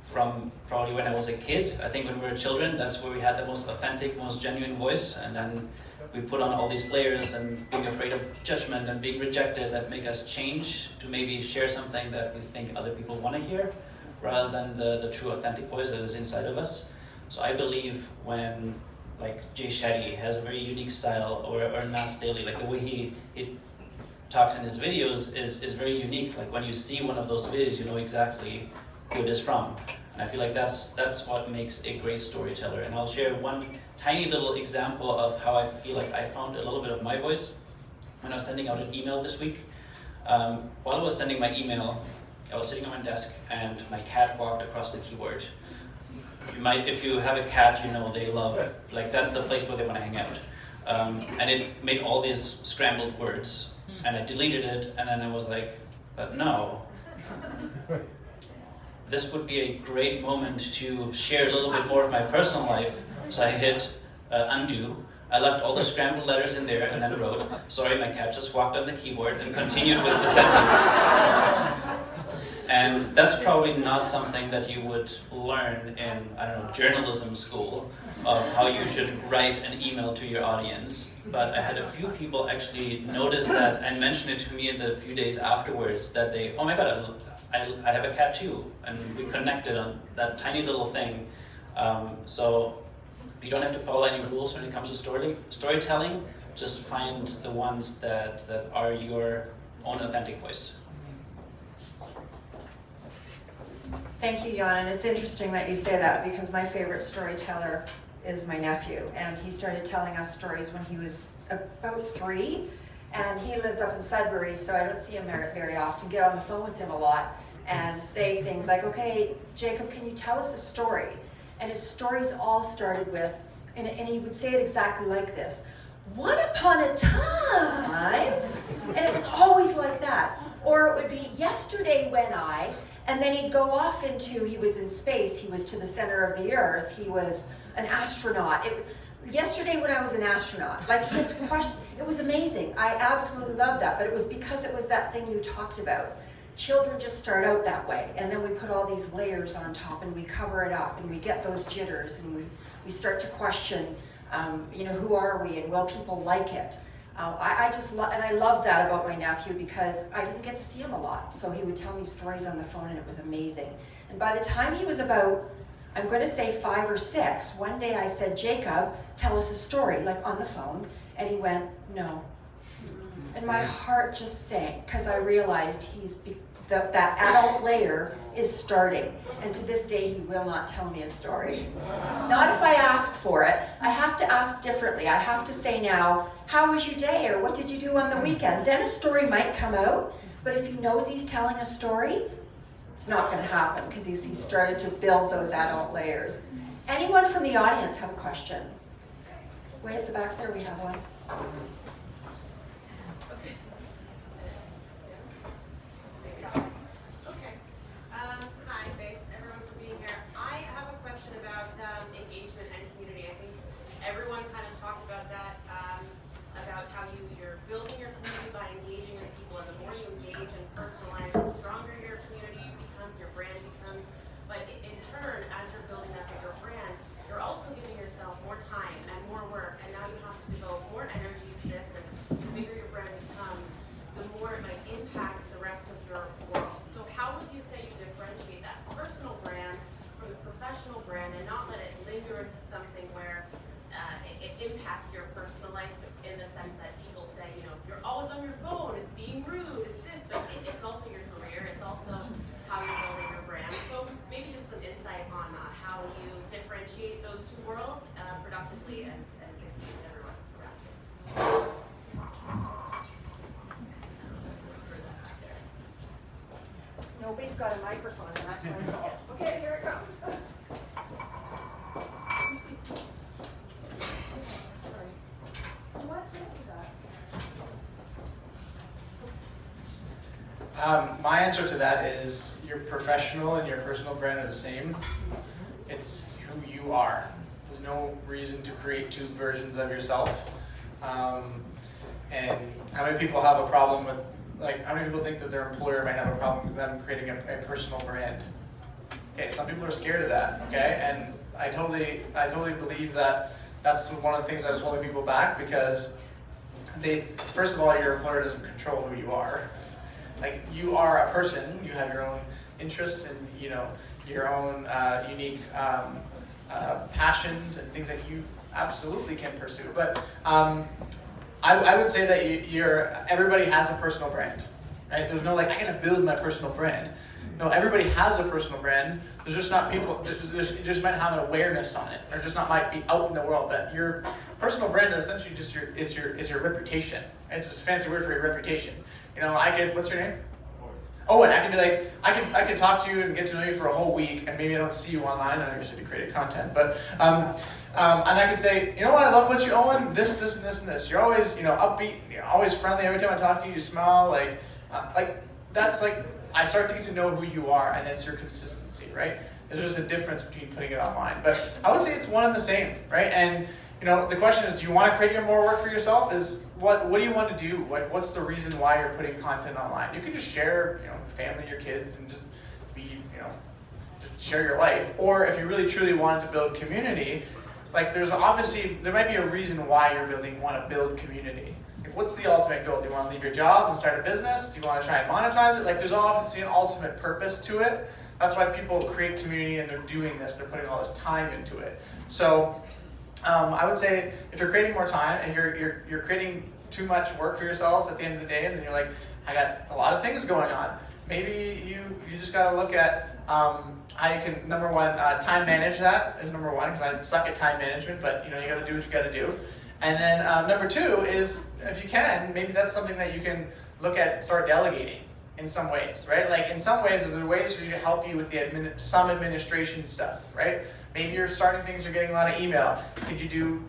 From probably when I was a kid, I think when we were children, that's where we had the most authentic, most genuine voice, and then we put on all these layers and being afraid of judgment and being rejected that make us change to maybe share something that we think other people want to hear, rather than the true authentic voice that is inside of us. So I believe when like Jay Shetty has a very unique style, or Nas Daily, like the way he talks in his videos is very unique. Like when you see one of those videos, you know exactly who it is from. And I feel like that's what makes a great storyteller. And I'll share one tiny little example of how I feel like I found a little bit of my voice when I was sending out an email this week. While I was sending my email, I was sitting on my desk and my cat walked across the keyboard. If you have a cat, they love, like that's the place where they want to hang out. And it made all these scrambled words, and I deleted it, and then I was like, but no. This would be a great moment to share a little bit more of my personal life. So I hit undo. I left all the scrambled letters in there and then wrote, sorry, my cat just walked on the keyboard, and continued with the sentence. And that's probably not something that you would learn in, journalism school, of how you should write an email to your audience. But I had a few people actually notice that and mention it to me in the few days afterwards, that they, oh my God, I have a cat too. And we connected on that tiny little thing. So you don't have to follow any rules when it comes to storytelling. Just find the ones that are your own authentic voice. Thank you, Jan, and it's interesting that you say that, because my favorite storyteller is my nephew, and he started telling us stories when he was about 3, and he lives up in Sudbury, so I don't see him very often. Get on the phone with him a lot and say things like, okay, Jacob, can you tell us a story? And his stories all started with, and he would say it exactly like this: "Once upon a time," and it was always like that. Or it would be, "Yesterday when I," and then he'd go off into, he was in space, he was to the center of the earth, he was an astronaut. Yesterday when I was an astronaut, like his question, it was amazing. I absolutely loved that, but it was because it was that thing you talked about. Children just start out that way, and then we put all these layers on top, and we cover it up, and we get those jitters, and we start to question, who are we, and will people like it? I just love, and I love that about my nephew, because I didn't get to see him a lot, so he would tell me stories on the phone, and it was amazing. And by the time he was about, I'm going to say 5 or 6, one day I said, "Jacob, tell us a story," like on the phone, and he went, "No." And my heart just sank, because I realized that adult layer is starting. And to this day, he will not tell me a story. Not if I ask for it. I have to ask differently. I have to say now, "How was your day?" or "What did you do on the weekend?" Then a story might come out, but if he knows he's telling a story, it's not going to happen, because he's started to build those adult layers. Anyone from the audience have a question? Way at the back there, we have one. Hi, thanks everyone for being here. I have a question about engagement and community. I think everyone kind of talked about that, about how you're building your community by engaging with people, and the more you engage and personalize, the stronger your community becomes, your brand becomes. But in turn, as you're building that bigger brand, you're also giving yourself more time and more work, and now you have to devote more energy to this, and the bigger your brand becomes, the more it might impact the rest of your world. So how would you say you differentiate that personal brand from the professional brand, and not let it linger into something where it impacts your personal life, in the sense that people say, you're always on your phone, it's being rude, it's this, but it's also your career, it's also how you're building your brand. So maybe just some insight on how you differentiate those two worlds productively and succeed everyone around you. Nobody's got a microphone, and that's my fault. Okay, here it comes. Sorry. Who wants to answer that? My answer to that is your professional and your personal brand are the same. It's who you are. There's no reason to create 2 versions of yourself. And how many people have a problem with, how many people think that their employer might have a problem with them creating a personal brand? Okay, some people are scared of that, okay? And I totally believe that that's one of the things that is holding people back, because first of all, your employer doesn't control who you are. Like, you are a person, you have your own interests and, your own unique passions and things that you absolutely can pursue. But I would say that everybody has a personal brand, right? There's no I gotta build my personal brand. No, everybody has a personal brand. There's just not people, you just might have an awareness on it, or just not might be out in the world. But your personal brand is essentially just your reputation. It's just a fancy word for your reputation. What's your name? Owen. I can be I could talk to you and get to know you for a whole week, and maybe I don't see you online. I know you said you created content, but and I could say, you know what, I love about you, Owen. This, and this, and this. You're always, upbeat. You're always friendly. Every time I talk to you, you smile. That's I start to get to know who you are, and it's your consistency, right? There's just a difference between putting it online. But I would say it's one and the same, right? And the question is, do you want to create more work for yourself? What do you want to do? What's the reason why you're putting content online? You can just share, family, your kids, and just be, just share your life. Or if you really truly wanted to build community, there might be a reason why you want to build community. What's the ultimate goal? Do you want to leave your job and start a business? Do you want to try and monetize it? There's obviously an ultimate purpose to it. That's why people create community, and they're doing this. They're putting all this time into it. So I would say, if you're creating more time and you're creating too much work for yourselves at the end of the day, and then you're like, I got a lot of things going on. Maybe you just got to look at I can, number one, time manage that is number one, because I suck at time management, but you know, you gotta do what you gotta do. And then number two is, if you can, maybe that's something that you can look at, start delegating in some ways, right? Like in some ways, there are ways for you to help you with the some administration stuff, right? Maybe you're starting things, you're getting a lot of email. Could you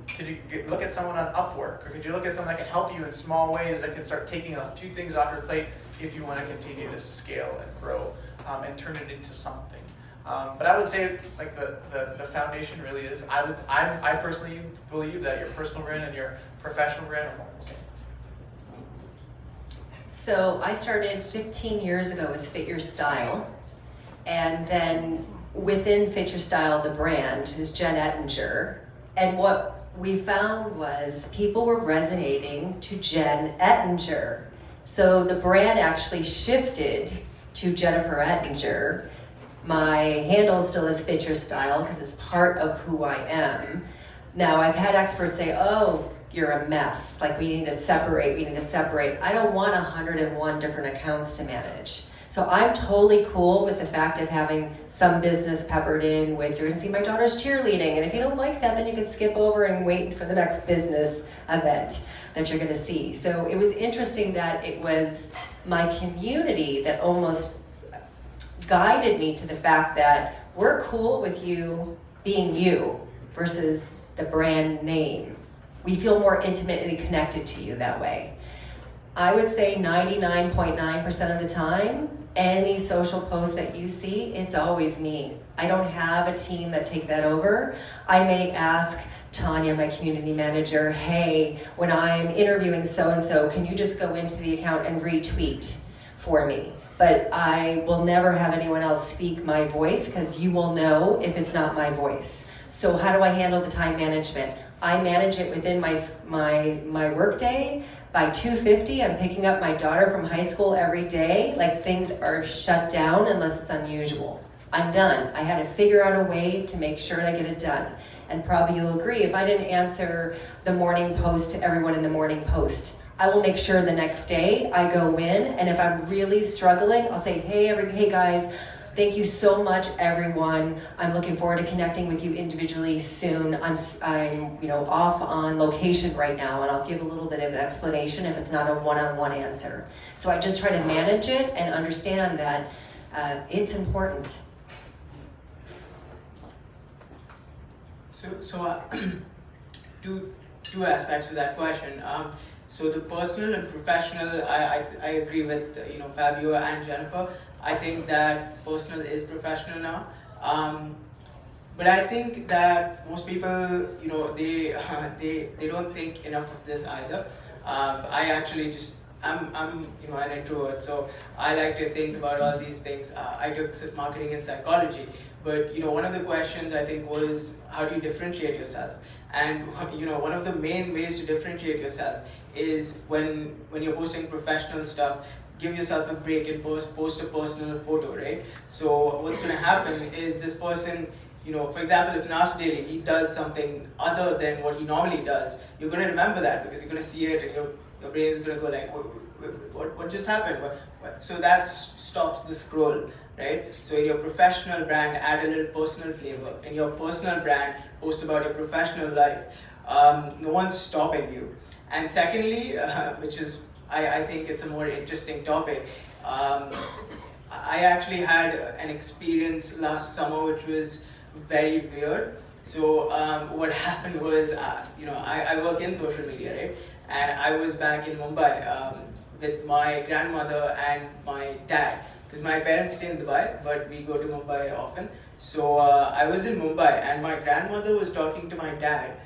look at someone on Upwork, or could you look at someone that can help you in small ways that can start taking a few things off your plate if you want to continue to scale and grow and turn it into something. But I would say, like the foundation really is. I personally believe that your personal brand and your professional brand are more the same. So I started 15 years ago as Fit Your Style, and then within Fit Your Style, the brand is Jen Ettinger. And what we found was people were resonating to Jen Ettinger. So the brand actually shifted to Jennifer Ettinger. My handle still is Fit Your Style because it's part of who I am. Now I've had experts say, oh, you're a mess, like we need to separate. I don't want 101 different accounts to manage. So I'm totally cool with the fact of having some business peppered in with, you're gonna see my daughter's cheerleading, and if you don't like that, then you can skip over and wait for the next business event that you're gonna see. So it was interesting that it was my community that almost guided me to the fact that we're cool with you being you versus the brand name. We feel more intimately connected to you that way. I would say 99.9% of the time, any social post that you see, it's always me. I don't have a team that take that over. I may ask Tanya, my community manager, hey, when I'm interviewing so-and-so, can you just go into the account and retweet for me? But I will never have anyone else speak my voice because you will know if it's not my voice. So how do I handle the time management? I manage it within my work day. By 2:50, I'm picking up my daughter from high school every day. Like, things are shut down unless it's unusual. I'm done. I had to figure out a way to make sure I get it done. And probably you'll agree, if I didn't answer the morning post to everyone in the morning post, I will make sure the next day I go in, and if I'm really struggling, I'll say, hey guys, thank you so much, everyone. I'm looking forward to connecting with you individually soon. I'm off on location right now, and I'll give a little bit of an explanation if it's not a one-on-one answer. So I just try to manage it and understand that it's important. So two aspects to that question. So the personal and professional, I agree with Fabio and Jennifer. I think that personal is professional now, but I think that most people, they don't think enough of this either. I actually I'm an introvert, so I like to think about all these things. I took marketing and psychology, but one of the questions I think was, how do you differentiate yourself? And one of the main ways to differentiate yourself is when you're posting professional stuff, give yourself a break and post a personal photo, right? So what's going to happen is this person, for example, if Nas Daily, he does something other than what he normally does, you're going to remember that because you're going to see it and your brain is going to go like, what just happened? So that stops the scroll, right? So in your professional brand, add a little personal flavor. In your personal brand, post about your professional life. No one's stopping you. And secondly, which is, I think it's a more interesting topic. I actually had an experience last summer which was very weird. So what happened was, I work in social media, right? And I was back in Mumbai with my grandmother and my dad, because my parents stay in Dubai, but we go to Mumbai often. So I was in Mumbai, and my grandmother was talking to my dad,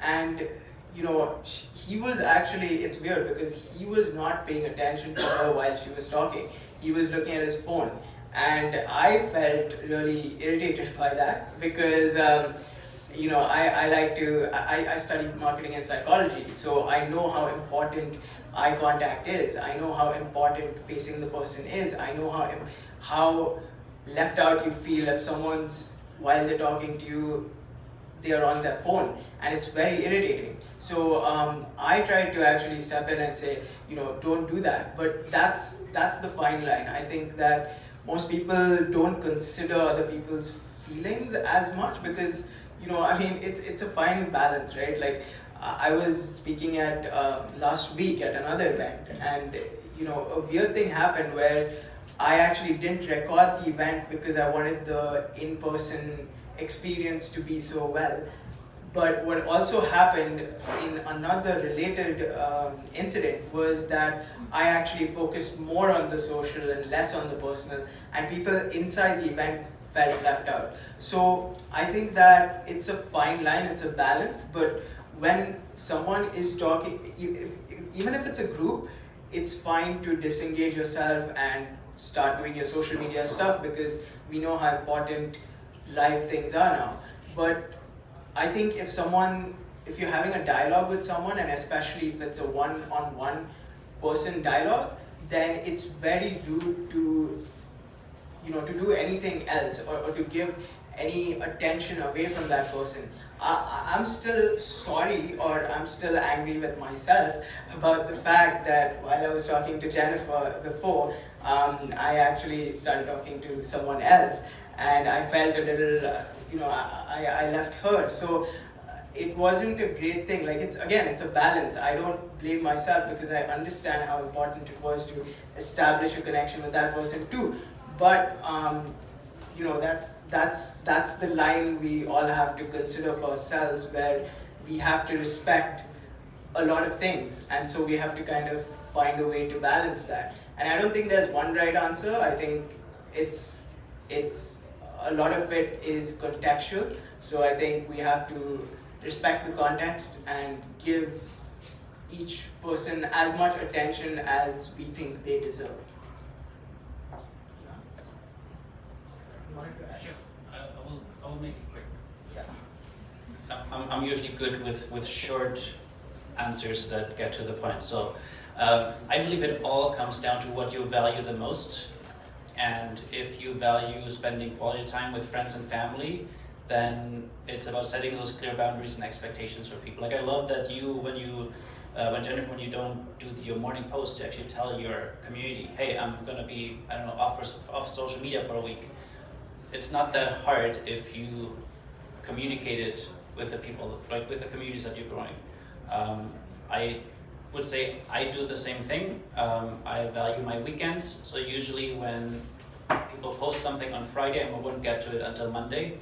and he was actually, it's weird because he was not paying attention to her while she was talking. He was looking at his phone, and I felt really irritated by that because I studied marketing and psychology, so I know how important eye contact is. I know how important facing the person is. I know how left out you feel if while they're talking to you, they're on their phone, and it's very irritating. So I tried to actually step in and say, don't do that. But that's the fine line. I think that most people don't consider other people's feelings as much because, I mean, it's a fine balance, right? Like, I was speaking at last week at another event, and a weird thing happened where I actually didn't record the event because I wanted the in-person experience to be so well. But what also happened in another related incident was that I actually focused more on the social and less on the personal, and people inside the event felt left out. So I think that it's a fine line, it's a balance, but when someone is talking, even if it's a group, it's fine to disengage yourself and start doing your social media stuff because we know how important live things are now. But I think if you're having a dialogue with someone, and especially if it's a one-on-one person dialogue, then it's very rude to do anything else or to give any attention away from that person. I'm still sorry, or I'm still angry with myself about the fact that while I was talking to Jennifer before, I actually started talking to someone else, and I felt a little, I left her. So it wasn't a great thing. Like, it's a balance. I don't blame myself because I understand how important it was to establish a connection with that person too. But that's the line we all have to consider for ourselves, where we have to respect a lot of things, and so we have to kind of find a way to balance that. And I don't think there's one right answer. I think it's a lot of it is contextual. So I think we have to respect the context and give each person as much attention as we think they deserve. I will make it quick. I'm usually good with short answers that get to the point. So I believe it all comes down to what you value the most. And if you value spending quality time with friends and family, then it's about setting those clear boundaries and expectations for people. Like, I love that when Jennifer, when you don't do your morning post, you actually tell your community, hey, I'm gonna be, off social media for a week. It's not that hard if you communicate it with the people, like with the communities that you're growing. I would say I do the same thing. I value my weekends, so usually when people post something on Friday, I won't get to it until Monday.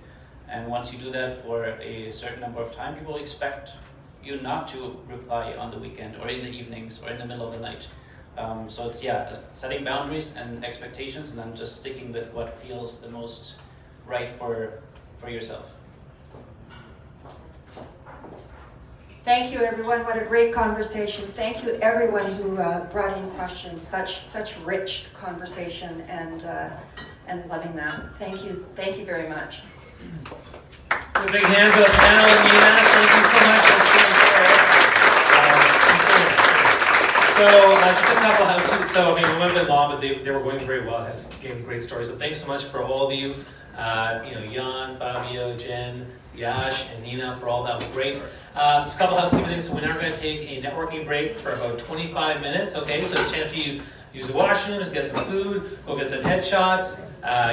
And once you do that for a certain number of time, people expect you not to reply on the weekend or in the evenings or in the middle of the night. So it's setting boundaries and expectations, and then just sticking with what feels the most right for yourself. Thank you, everyone. What a great conversation. Thank you, everyone who brought in questions. Such rich conversation, and loving that. Thank you very much. Big hand for the panel, and Nina. Thank you so much for being here. So just a couple housekeeping. So we went a bit long, but they were going very well. Gave great stories. So thanks so much for all of you. Jan, Fabio, Jen, Yash, and Nina for all that was great. Just a couple housekeeping things. So we're now going to take a networking break for about 25 minutes. Okay, so a chance for you to use the washrooms, get some food, go get some headshots.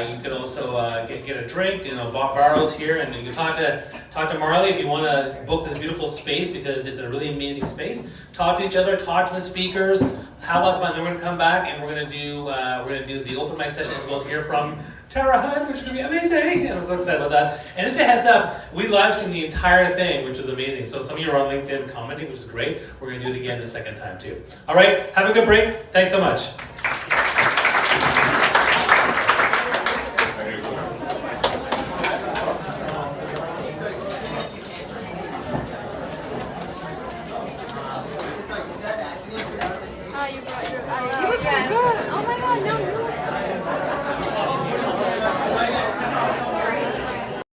You can also get a drink. Barrow's here, and you can talk to Marley if you want to book this beautiful space, because it's a really amazing space. Talk to each other, talk to the speakers, have lots of fun. Then we're going to come back and we're going to do the open mic session, as well as hear from Tara Hunt, which is going to be amazing. And I'm so excited about that. And just a heads up, we live streamed the entire thing, which was amazing. So some of you are on LinkedIn commenting, which is great. We're going to do it again the second time too. All right, have a good break. Thanks so much.